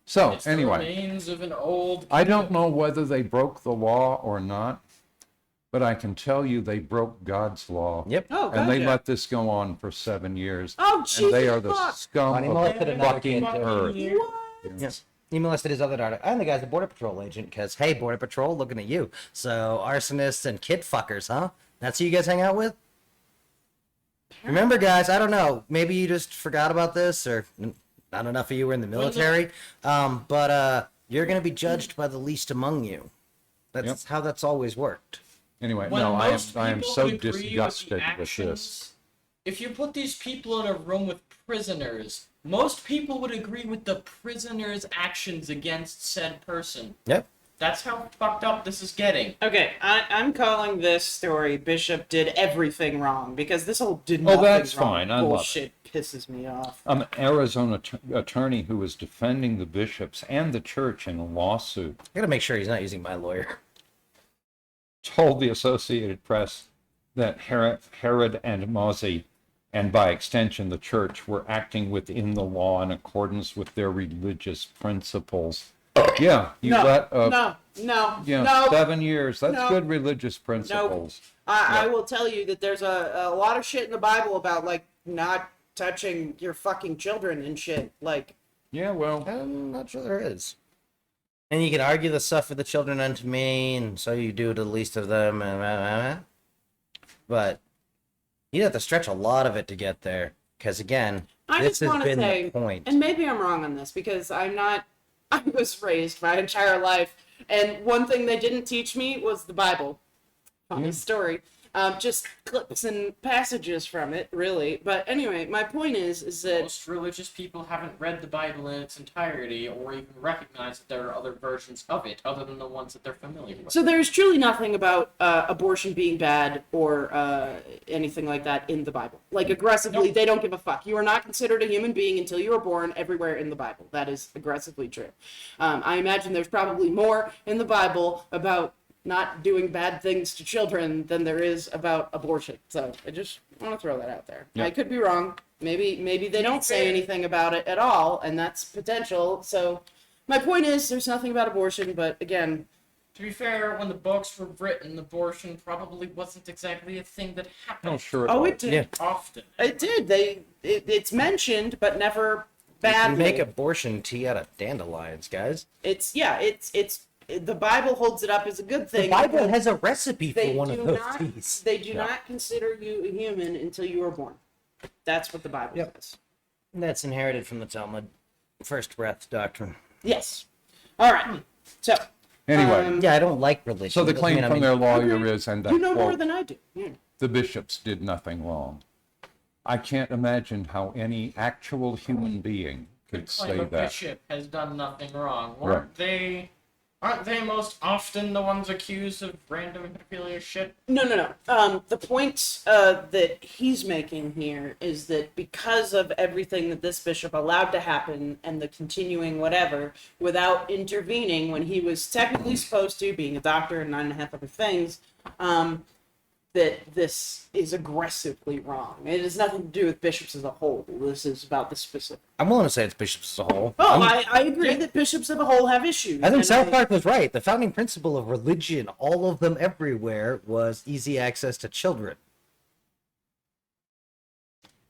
So It's anyway, the remains of an old. I don't know whether they broke the law or not, but I can tell you they broke God's law. Yep. Oh, And they gotcha. let this go on for 7 years. Oh, And they Jesus, are the fuck. scum Funny of molested the another fucking kid, too. earth. What? yes. He molested his other daughter. And the guy's a Border Patrol agent, because, hey, Border Patrol, looking at you. So, arsonists and kid fuckers, huh? That's who you guys hang out with? Remember, guys, I don't know. Maybe you just forgot about this, or not enough of you were in the military. But you're going to be judged by the least among you. That's Yep. how that's always worked. Anyway, When no, I most am people so would agree with the disgusted with actions, this. If you put these people in a room with prisoners, most people would agree with the prisoner's actions against said person. Yep. That's how fucked up this is getting. Okay, I'm calling this story Bishop did everything wrong, because this whole did Oh, nothing that's wrong fine. I love it. bullshit pisses me off. An Arizona attorney who was defending the bishops and the church in a lawsuit I got to make sure he's not using my lawyer. told the Associated Press that Herod and Mosey, and by extension the church, were acting within the law in accordance with their religious principles. Yeah, you No, let no. 7 years. That's No. good religious principles. I will tell you that there's a lot of shit in the Bible about like not touching your fucking children and shit. Like, Yeah, well, I'm not sure there is. And you can argue the suffer the children unto me, and so you do to the least of them. But you have to stretch a lot of it to get there. Because again, I this just has want to been say, the point. and maybe I'm wrong on this because I was raised my entire life, and one thing they didn't teach me was the Bible. Funny story. Just clips and passages from it, really. But anyway, my point is that Most religious people haven't read the Bible in its entirety or even recognize that there are other versions of it other than the ones that they're familiar with. so there's truly nothing about abortion being bad or anything like that in the Bible. Like aggressively, they don't give a fuck. You are not considered a human being until you are born everywhere in the Bible. That is aggressively true. I imagine there's probably more in the Bible about not doing bad things to children than there is about abortion. So I just want to throw that out there. Yeah. I could be wrong. Maybe they don't say anything about it at all, and that's potential. So my point is there's nothing about abortion, but again, To be fair, when the books were written, abortion probably wasn't exactly a thing that happened no, sure. oh, was. it did. Yeah. often. It did. It's mentioned, but never You can badly. make abortion tea out of dandelions, guys. It's the Bible holds it up as a good The thing. Bible because has a recipe for they one do of those not, teas. They do not consider you a human until you are born. That's what the Bible Yep. says. That's inherited from the Talmud. First breath doctrine. Yes. All right. So Anyway, Yeah, I don't like religion. so the Doesn't claim mean I'm from a- their lawyer is, and you that know more quote, than I do. Yeah. the bishops did nothing wrong. I can't imagine how any actual human being could say a that. bishop has done nothing wrong. Right. Aren't they most often the ones accused of random pedophilia shit? No. The point that he's making here is that because of everything that this bishop allowed to happen and the continuing whatever, without intervening when he was technically supposed to, being a doctor and 9.5 other things, that this is aggressively wrong. It has nothing to do with bishops as a whole. This is about the specific. I'm willing to say it's bishops as a whole. Oh, I agree that bishops as a whole have issues. I think and South Park was right. The founding principle of religion, all of them everywhere, was easy access to children.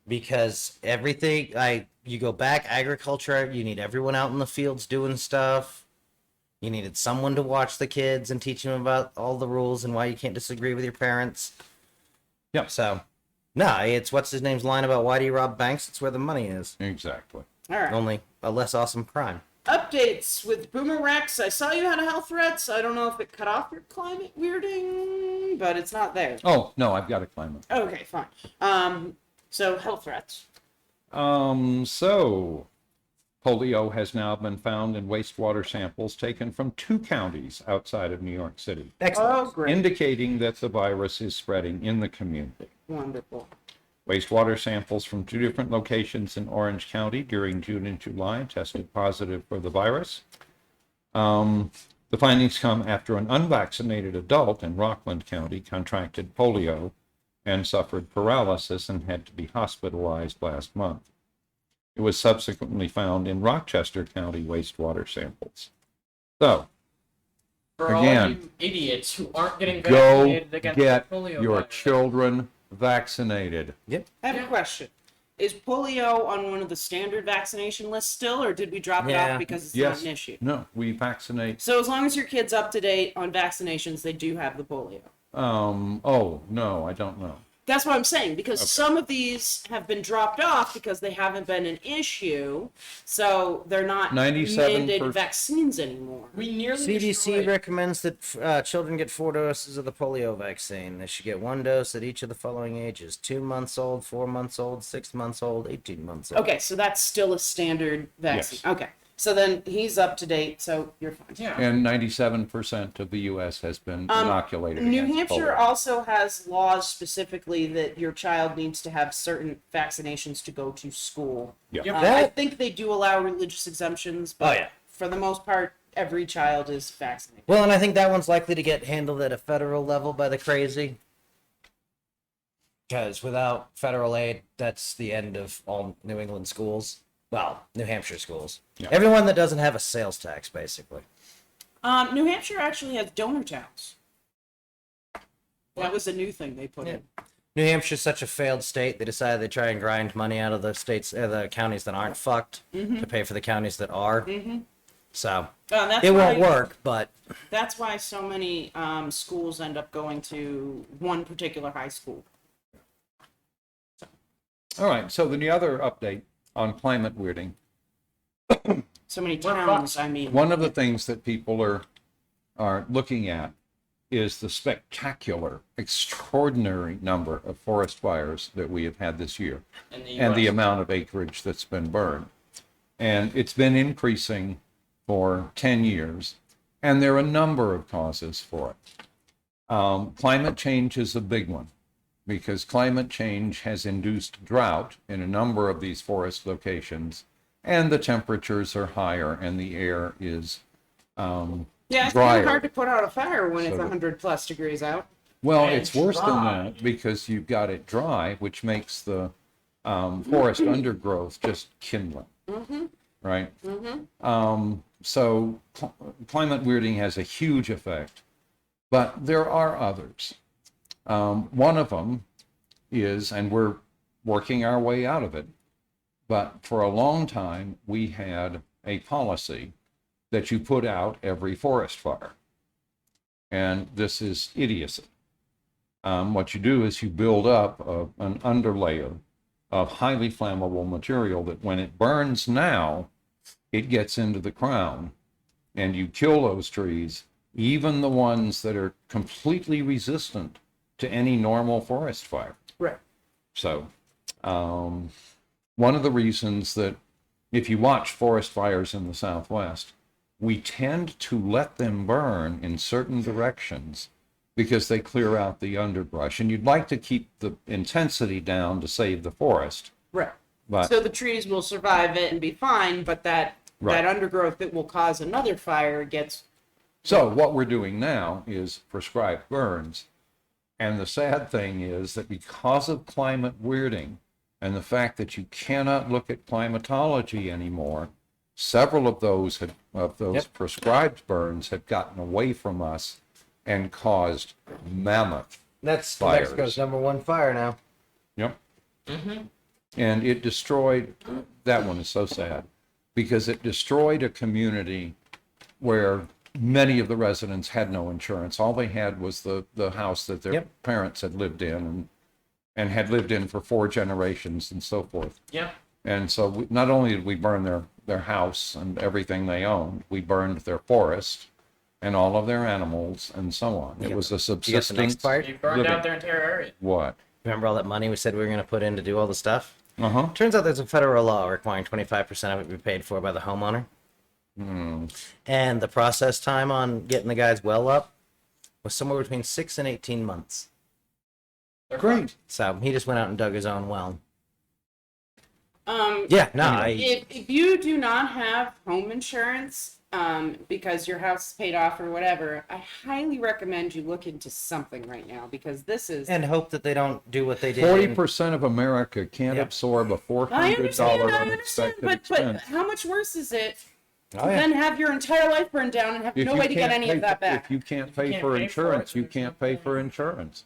Because everything, you go back, agriculture, you need everyone out in the fields doing stuff. You needed someone to watch the kids and teach them about all the rules and why you can't disagree with your parents. Yep. So, no, it's what's his name's line about why do you rob banks? It's where the money is. Exactly. All right. Only a less awesome crime. Updates with BoomerRex. I saw you had a health threat, so I don't know if it cut off your climate weirding, but it's not there. Oh, no, I've got a climate. Okay, fine. So health threats. So polio has now been found in wastewater samples taken from 2 counties outside of New York City, Oh, great. indicating that the virus is spreading in the community. Wonderful. Wastewater samples from 2 different locations in Orange County during June and July tested positive for the virus. The findings come after an unvaccinated adult in Rockland County contracted polio and suffered paralysis and had to be hospitalized last month. It was subsequently found in Rochester County wastewater samples. So, For Again, all you idiots who aren't getting go vaccinated against get polio your virus. children vaccinated. Yep. I have a question. Is polio on one of the standard vaccination lists still, or did we drop it Yeah. off because it's Yes. not an issue? No, we vaccinate. So as long as your kid's up to date on vaccinations, they do have the polio. Oh, no, I don't know. That's what I'm saying, because some of these have been dropped off because they haven't been an issue, so they're not 97% mandated vaccines anymore. We nearly CDC destroyed- recommends that children get 4 doses of the polio vaccine. They should get 1 dose at each of the following ages: 2 months old, 4 months old, 6 months old, 18 months old. Okay, so that's still a standard vaccine. Yes. Okay, so then he's up to date, so you're fine. Yeah. And 97% of the U.S. has been inoculated New against Hampshire polio. also has laws specifically that your child needs to have certain vaccinations to go to school. Yeah. Yep. I That- think they do allow religious exemptions, but Oh, yeah. for the most part, every child is vaccinated. Well, and I think that one's likely to get handled at a federal level by the crazy. Because without federal aid, that's the end of all New England schools. Well, New Hampshire schools. Yeah. Everyone that doesn't have a sales tax, basically. New Hampshire actually has donor towns. That was a new thing they put in. New Hampshire's such a failed state, they decided they'd try and grind money out of the states, the counties that aren't fucked to pay for the counties that are. So That's it won't why- work, but That's why so many schools end up going to one particular high school. All right, so the other update on climate weirding. So many We're towns, fucked. I mean. One of the things that people are looking at is the spectacular, extraordinary number of forest fires that we have had this year, in the and the US. amount of acreage that's been burned. And it's been increasing for 10 years, and there are a number of causes for it. Climate change is a big one, because climate change has induced drought in a number of these forest locations, and the temperatures are higher and the air is Yeah, it's drier. kind of hard to put out a fire when it's So- 100+ degrees out. Well, And it's worse than dry. that because you've got it dry, which makes the forest undergrowth just kindling. Right? So climate weirding has a huge effect, but there are others. One of them is, and we're working our way out of it, but for a long time we had a policy that you put out every forest fire. And this is idiocy. What you do is you build up an underlayer of highly flammable material that when it burns now, it gets into the crown and you kill those trees, even the ones that are completely resistant to any normal forest fire. Right. So, one of the reasons that if you watch forest fires in the Southwest, we tend to let them burn in certain directions because they clear out the underbrush. And you'd like to keep the intensity down to save the forest. Right. But So the trees will survive it and be fine, but that undergrowth that will cause another fire gets. so what we're doing now is prescribed burns. And the sad thing is that because of climate weirding and the fact that you cannot look at climatology anymore, several of those prescribed burns have gotten away from us and caused mammoth That's fires. Mexico's #1 fire now. Yep. And it destroyed, that one is so sad, because it destroyed a community where many of the residents had no insurance. All they had was the house that their parents had lived in and had lived in for 4 generations and so forth. Yeah. And so not only did we burn their house and everything they owned, we burned their forest and all of their animals and so on. It was a You got the next subsistence. part? You burned living. out their entire area. What? Remember all that money we said we were going to put in to do all the stuff? Uh-huh. Turns out there's a federal law requiring 25% of it be paid for by the homeowner. And the process time on getting the guy's well up was somewhere between 6 and 18 months. They're Great. So he just went out and dug his own well. Um, Yeah, no, if you do not have home insurance, because your house is paid off or whatever, I highly recommend you look into something right now because this is. and hope that they don't do what they did. 40% of America can't Yep. absorb a $400 I understand, unexpected but expense. how much worse is it to Oh, yeah. then have your entire life burned down and have If no you way to get can't any pay of that for- back? If you can't pay can't for pay for insurance, it, you there's can't no pay point. for insurance.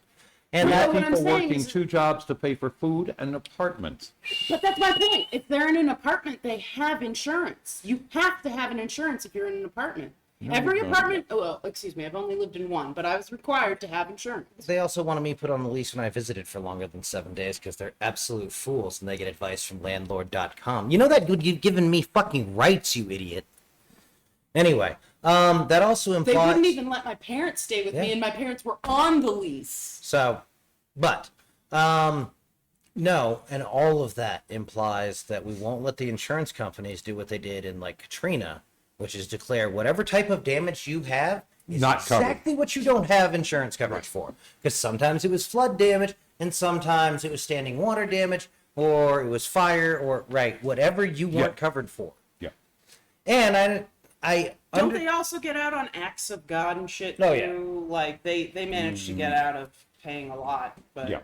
And We Well, have what I'm people saying working is- 2 jobs to pay for food and apartments. But that's my point. If they're in an apartment, they have insurance. You have to have an insurance if you're in an apartment. Every apartment, well, excuse me, I've only lived in one, but I was required to have insurance. They also wanted me put on the lease when I visited for longer than 7 days because they're absolute fools and they get advice from landlord.com. You know that you've given me fucking rights, you idiot. Anyway, that also They implies. wouldn't even let my parents stay with me, Yeah. and my parents were on the lease. So, but, no, and all of that implies that we won't let the insurance companies do what they did in like Katrina, which is declare whatever type of damage you have is Not covered. exactly what you don't have insurance coverage for. Because sometimes it was flood damage, and sometimes it was standing water damage, or it was fire, or whatever you weren't covered for. Yeah. And I Don't they also get out on acts of God and shit Oh, too? yeah. Like they managed to get out of paying a lot, but Yeah.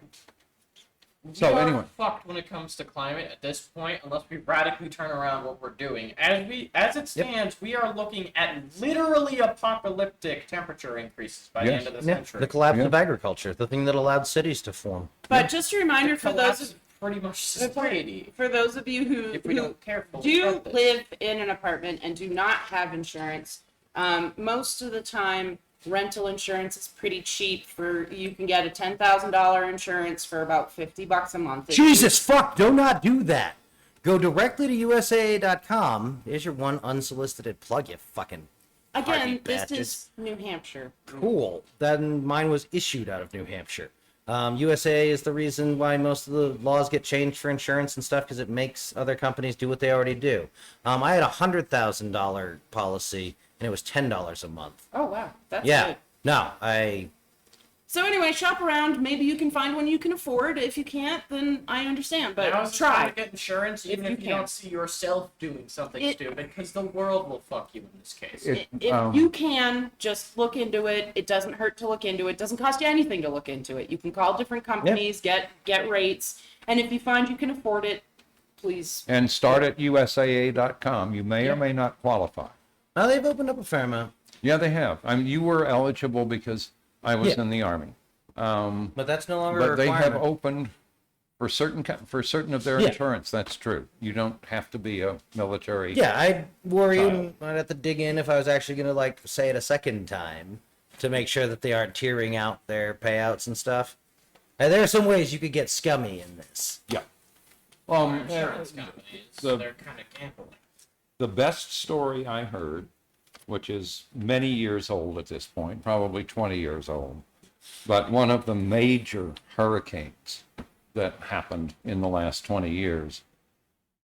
We So are anyway. fucked when it comes to climate at this point, unless we radically turn around what we're doing. As it stands, we are looking at literally apocalyptic temperature increases by the Yes. end of the yeah, century. the collapse Yeah. of agriculture, the thing that allowed cities to form. But just a reminder for Collapse those is pretty much society. for those of you who, If we who don't carefully do tread this. live in an apartment and do not have insurance, most of the time rental insurance is pretty cheap. You can get a $10,000 insurance for about $50 a month. Jesus fuck, do not do that. Go directly to USA.com. Here's your one unsolicited plug, you fucking Again, Hardy this bastards. is New Hampshire. cool. Then mine was issued out of New Hampshire. USA is the reason why most of the laws get changed for insurance and stuff because it makes other companies do what they already do. I had a $100,000 policy and it was $10 a month. Oh wow, that's Yeah. good. No, So anyway, shop around. Maybe you can find one you can afford. If you can't, then I understand. But Now's the time try. to get insurance, even If if you you can. don't see yourself doing something It- stupid, because the world will fuck you in this case. If you can, just look into it. It doesn't hurt to look into it. It doesn't cost you anything to look into it. You can call different companies, get rates, and if you find you can afford it, please. And start at USAA.com. You may Yeah. or may not qualify. now they've opened up a fair amount. Yeah, they have. I mean, you were eligible because I was Yeah. in the Army. But that's no longer a But they have requirement. opened for certain of their Yeah. insurance. That's true. You don't have to be a military. Yeah, I'd worry Child. and I'd have to dig in if I was actually going to like say it a second time to make sure that they aren't tearing out their payouts and stuff. And there are some ways you could get scummy in this. Yeah. Insurance companies, the- they're kind of gambling. The best story I heard, which is many years old at this point, probably 20 years old, but one of the major hurricanes that happened in the last 20 years,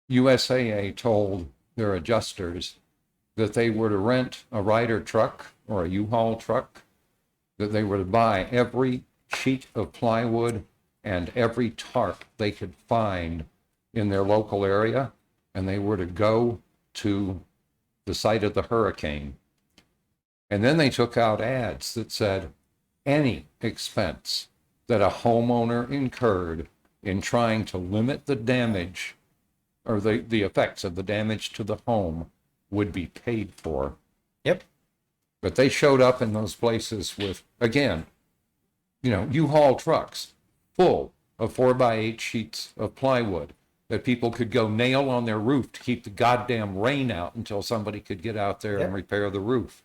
USAA told their adjusters that they were to rent a Ryder truck or a U-Haul truck, that they were to buy every sheet of plywood and every tarp they could find in their local area, and they were to go to the site of the hurricane. And then they took out ads that said any expense that a homeowner incurred in trying to limit the damage or the effects of the damage to the home would be paid for. Yep. But they showed up in those places with, again, U-Haul trucks full of 4x8 sheets of plywood that people could go nail on their roof to keep the goddamn rain out until somebody could get out there and repair the roof.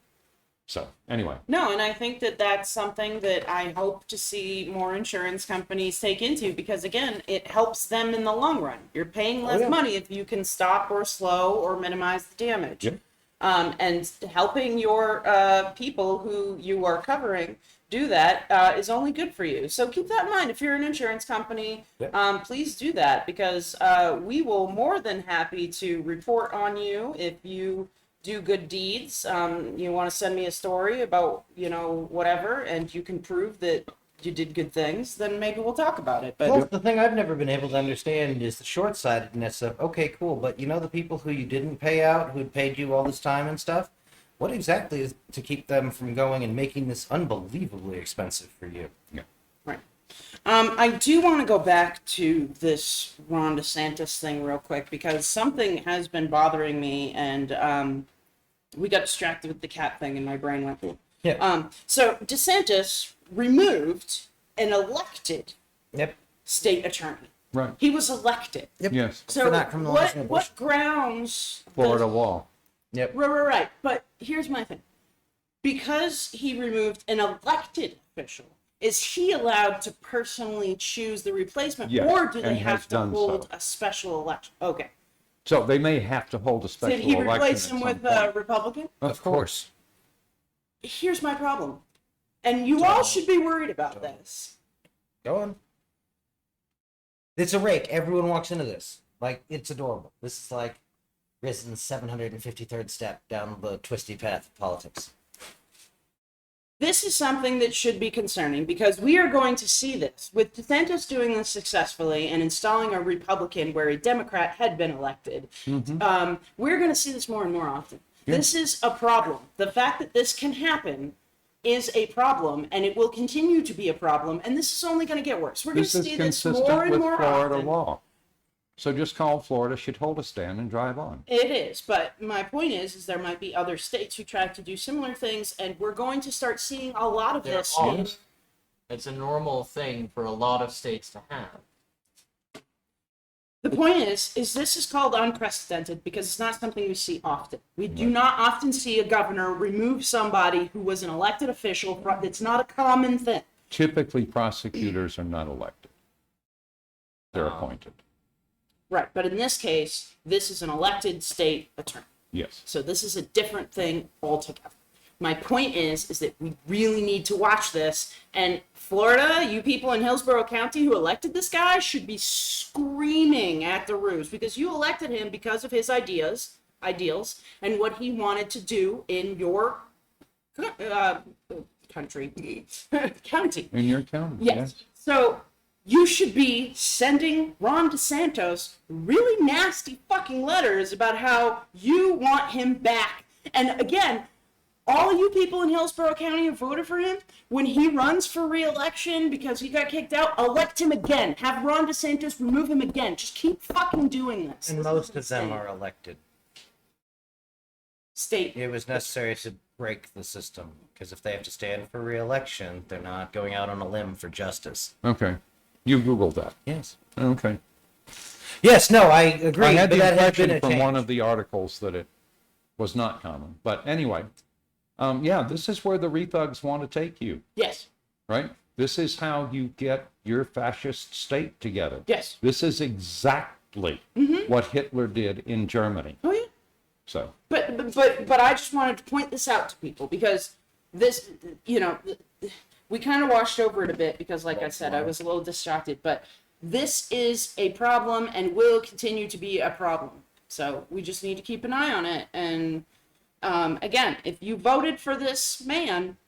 So, anyway. No, and I think that that's something that I hope to see more insurance companies take into, because again, it helps them in the long run. You're paying less money if you can stop or slow or minimize the damage. Yep. And helping your people who you are covering do that is only good for you. So keep that in mind. If you're an insurance company, please do that, because we will more than happy to report on you if you do good deeds. You want to send me a story about, whatever, and you can prove that you did good things, then maybe we'll talk about it. But Well, the thing I've never been able to understand is the short-sightedness of, okay, cool, but the people who you didn't pay out, who'd paid you all this time and stuff, what exactly is to keep them from going and making this unbelievably expensive for you? Yeah. right. I do want to go back to this Ron DeSantis thing real quick, because something has been bothering me, and we got distracted with the cat thing and my brain went. Yeah. So DeSantis removed an elected Yep. state attorney. Right. He was elected. Yep. Yes. So For not criminalizing what abortion. grounds? Florida law. Yep. Right. But here's my thing. Because he removed an elected official, is he allowed to personally choose the replacement, Yes, or do they and have has to done hold so. a special election? Okay. So they may have to hold a special Did he election. replace at him some with a point. Republican? Of course. Here's my problem. And you all should be worried about this. Go on. It's a rake. Everyone walks into this. Like, it's adorable. This is like Risen's 753rd step down the twisty path of politics. This is something that should be concerning, because we are going to see this. With DeSantis doing this successfully and installing a Republican where a Democrat had been elected, we're going to see this more and more often. Yeah. This is a problem. The fact that this can happen is a problem, and it will continue to be a problem, and this is only going to get worse. We're going to see this more and more Florida often. law. So just call Florida, should hold a stand and drive on. It is, but my point is there might be other states who try to do similar things, and we're going to start seeing a lot of this. It's a normal thing for a lot of states to have. The point is this is called unprecedented because it's not something we see often. We do not often see a governor remove somebody who was an elected official. It's not a common thing. Typically, prosecutors are not elected. They're appointed. Right, but in this case, this is an elected state attorney. Yes. So this is a different thing altogether. My point is that we really need to watch this, and Florida, you people in Hillsborough County who elected this guy should be screaming at the roofs, because you elected him because of his ideals, and what he wanted to do in your county. In your county. Yes. So you should be sending Ron DeSantis really nasty fucking letters about how you want him back. And again, all you people in Hillsborough County who voted for him, when he runs for re-election because he got kicked out, elect him again. Have Ron DeSantis remove him again. Just keep fucking doing this. And most of them are elected. State. It was necessary to break the system, because if they have to stand for re-election, they're not going out on a limb for justice. Okay. You Googled that. Yes. Okay. Yes, no, I agree. I had but the that had been impression a from change. one of the articles that it was not common. But anyway, yeah, this is where the rethugs want to take you, Yes. right? This is how you get your fascist state together. Yes. This is exactly what Hitler did in Germany. Oh, yeah. So, But I just wanted to point this out to people, because this, we kind of washed over it a bit because, like I said, I was a little distracted. But this is a problem and will continue to be a problem. So we just need to keep an eye on it. And again, if you voted for this man,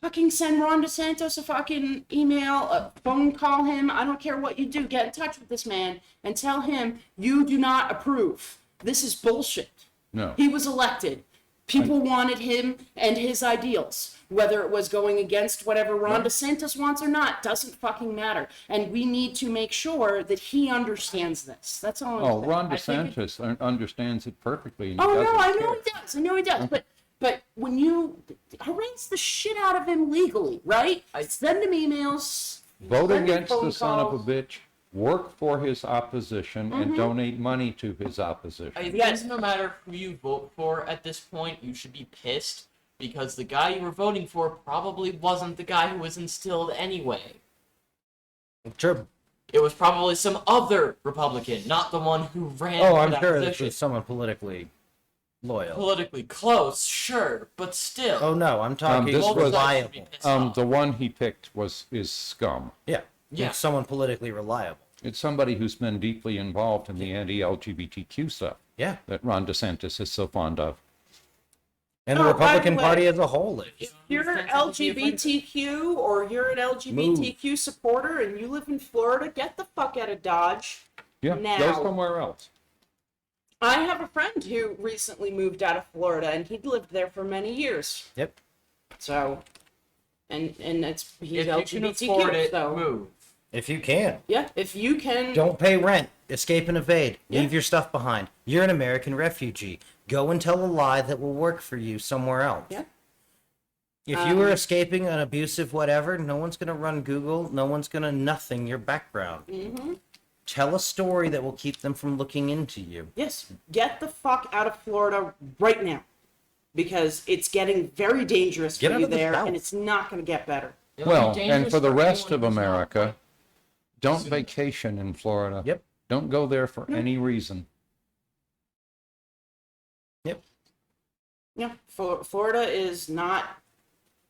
fucking send Ron DeSantis a fucking email, a phone call him. I don't care what you do. Get in touch with this man and tell him you do not approve. This is bullshit. No. He was elected. People wanted him and his ideals. Whether it was going against whatever Ron DeSantis wants or not, doesn't fucking matter. And we need to make sure that he understands this. That's all I'm Oh, saying. Ron I think DeSantis understands it perfectly. And he Oh no, doesn't I know care. he does. I know he does. But when you harass the shit out of him legally, right? Send him emails. Vote send him against phone the son of a calls. bitch, work for his opposition, and donate money to his opposition. I Yes. think no matter who you vote for at this point, you should be pissed because the guy you were voting for probably wasn't the guy who was instilled anyway. Sure. It was probably some other Republican, not the one who ran Oh, for I'm that sure this position. was someone politically loyal. Politically close, sure, but still. Oh no, I'm talking this both was- sides should be reliable. pissed off. The one he picked is scum. Yeah, Yeah. it's someone politically reliable. It's somebody who's been deeply involved in the anti-LGBTQ stuff Yeah, that Ron DeSantis is so fond of. and the Oh, by the Republican way, Party as a whole is. If you're an LGBTQ or you're an LGBTQ supporter and you live in Florida, get the fuck out of Dodge. Yeah, Now. go somewhere else. I have a friend who recently moved out of Florida and he'd lived there for many years. Yep. So, and he's if you can LGBTQ. afford it, so move. If you can, yeah, if you can, don't pay rent, escape and evade, Yeah. leave your stuff behind. You're an American refugee. Go and tell a lie that will work for you somewhere else. Yeah. If you were escaping an abusive whatever, no one's gonna run Google. No one's gonna nothing your background. Mm-hmm. Tell a story that will keep them from looking into you. Yes, get the fuck out of Florida right now, because it's getting very dangerous Get for out you of the there, South. and it's not going to get better. It'll be Well, and dangerous for the rest anyone of who's not America, like- don't vacation in Florida. Yep. Don't go there for any reason. Yep. Yeah, Florida is not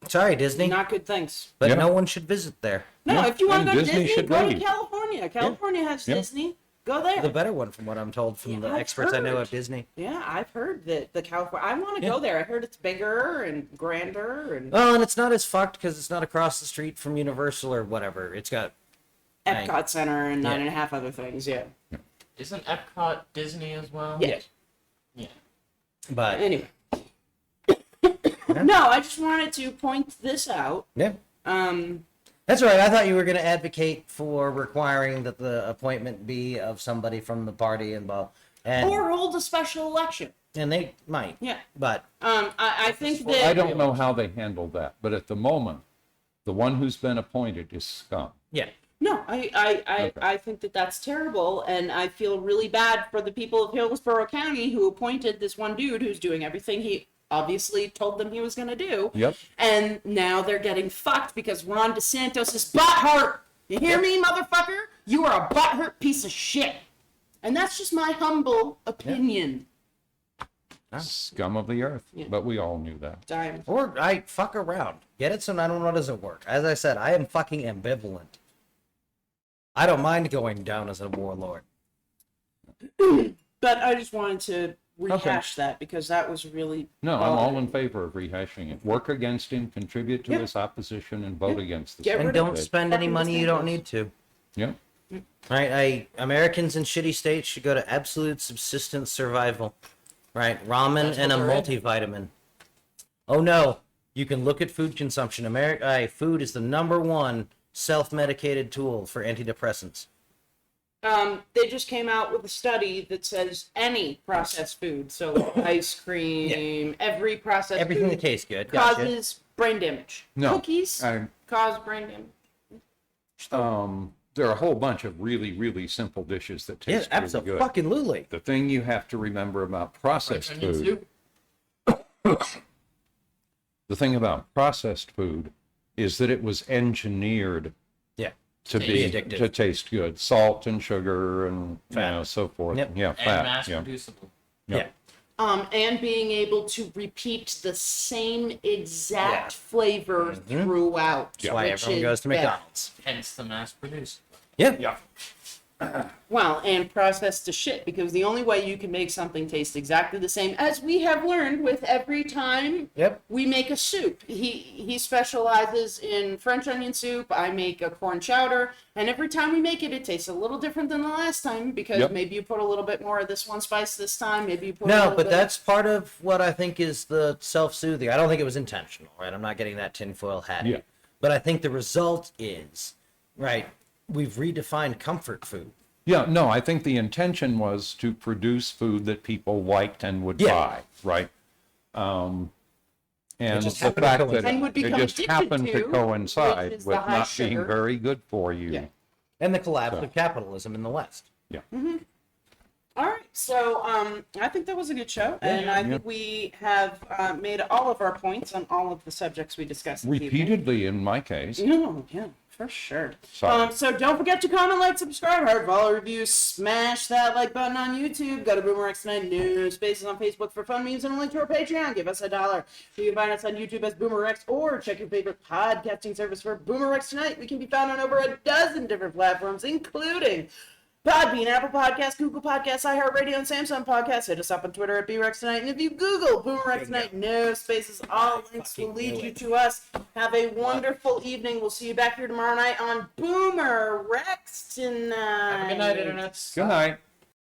Sorry, Disney, good things. but Yeah. no one should visit there. No, Yeah, if you want and to go to Disney Disney, should go to leave. California. California has Yeah. Disney. Go there. The better one, from what I'm told from Yeah, the I've experts I know heard. at Disney. Yeah, I've heard that the California. I want to go there. I heard it's bigger and grander and Oh, and it's not as fucked because it's not across the street from Universal or whatever. It's got Epcot Center and Yeah. 9.5 other things. Yeah. Isn't Epcot Disney as well? Yeah. Yeah. but Anyway. No, I just wanted to point this out. yeah. Um, That's right. I thought you were going to advocate for requiring that the appointment be of somebody from the party involved, and or hold a special election. and they might, Yeah. but I think Well, that I don't know how they handle that, but at the moment, the one who's been appointed is scum. yeah, no, I think that that's terrible, and I feel really bad for the people of Hillsborough County who appointed this one dude who's doing everything he obviously told them he was going to do. Yep. And now they're getting fucked because Ron DeSantis is butthurt. You hear me, motherfucker? You are a butthurt piece of shit. And that's just my humble opinion. Scum of the earth. Yeah. But we all knew that. Time. or I fuck around. Get it? So 911 doesn't work. As I said, I am fucking ambivalent. I don't mind going down as a warlord. But I just wanted to rehash that because that was really No, I'm all in bothering. favor of rehashing it. Work against him, contribute to Yeah. his opposition, and vote against the Get And rid of don't it. spend any Fucking money you don't DeSantis. need to. Yeah. Right? Americans in shitty states should go to absolute subsistence survival. Right? Ramen That's and a what they're in. multivitamin. Oh no, you can look at food consumption. Food is the #1 self-medicated tool for antidepressants. They just came out with a study that says any processed food, so ice cream, every processed Everything food that tastes good. Gotcha. causes brain damage. No. Cookies cause brain damage. There are a whole bunch of really, really simple dishes that Yeah, taste really good. absolutely. The thing you have to remember about processed Onion food, soup? the thing about processed food is that it was engineered Yeah. to Be be addictive. to taste good. Salt and sugar and Fat. so forth. Yep. Yeah, And fat. mass Yeah. producible. Yeah. Yeah. and being able to repeat the same exact Yeah. flavor throughout. That's why which everyone is goes to better. McDonald's. Hence the mass produced. Yeah. Yeah. Well, and processed to shit, because the only way you can make something taste exactly the same, as we have learned with every time Yep. we make a soup. He specializes in French onion soup. I make a corn chowder, and every time we make it, it tastes a little different than the last time, because Yep. maybe you put a little bit more of this one spice this time. Maybe you put a No, little but bit that's part of what I think is the self-soothing. I don't think it was intentional, right? I'm not getting that tinfoil hat. Yeah. But I think the result is, right, we've redefined comfort food. Yeah, no, I think the intention was to produce food that people liked and would Yeah. buy, right? And just the happened to fact coincide. that And would it become just addicted happened to, to coincide which is the with high not sugar. being very good for you. Yeah. And the collapse So. of capitalism in the West. Yeah. All right, so I think that was a good show, and I think we have made all of our points on all of the subjects we discussed this evening. Repeatedly in my case. No, yeah, for sure. Sorry. So don't forget to comment, like, subscribe, heart, follow, review, smash that like button on YouTube. Go to BoomerRexTonight News Spaces on Facebook for fun memes and a link to our Patreon. Give us $1. You can find us on YouTube as BoomerRex, or check your favorite podcasting service for BoomerRexTonight. We can be found on over a dozen different platforms, including Podbean, Apple Podcasts, Google Podcasts, iHeartRadio, and Samsung Podcasts. Hit us up on Twitter at BoomerRexTonight. And if you Google BoomerRexTonight, no spaces, all links will lead you to us. Have a wonderful evening. We'll see you back here tomorrow night on BoomerRexTonight. Have a good night, Internet. Good night.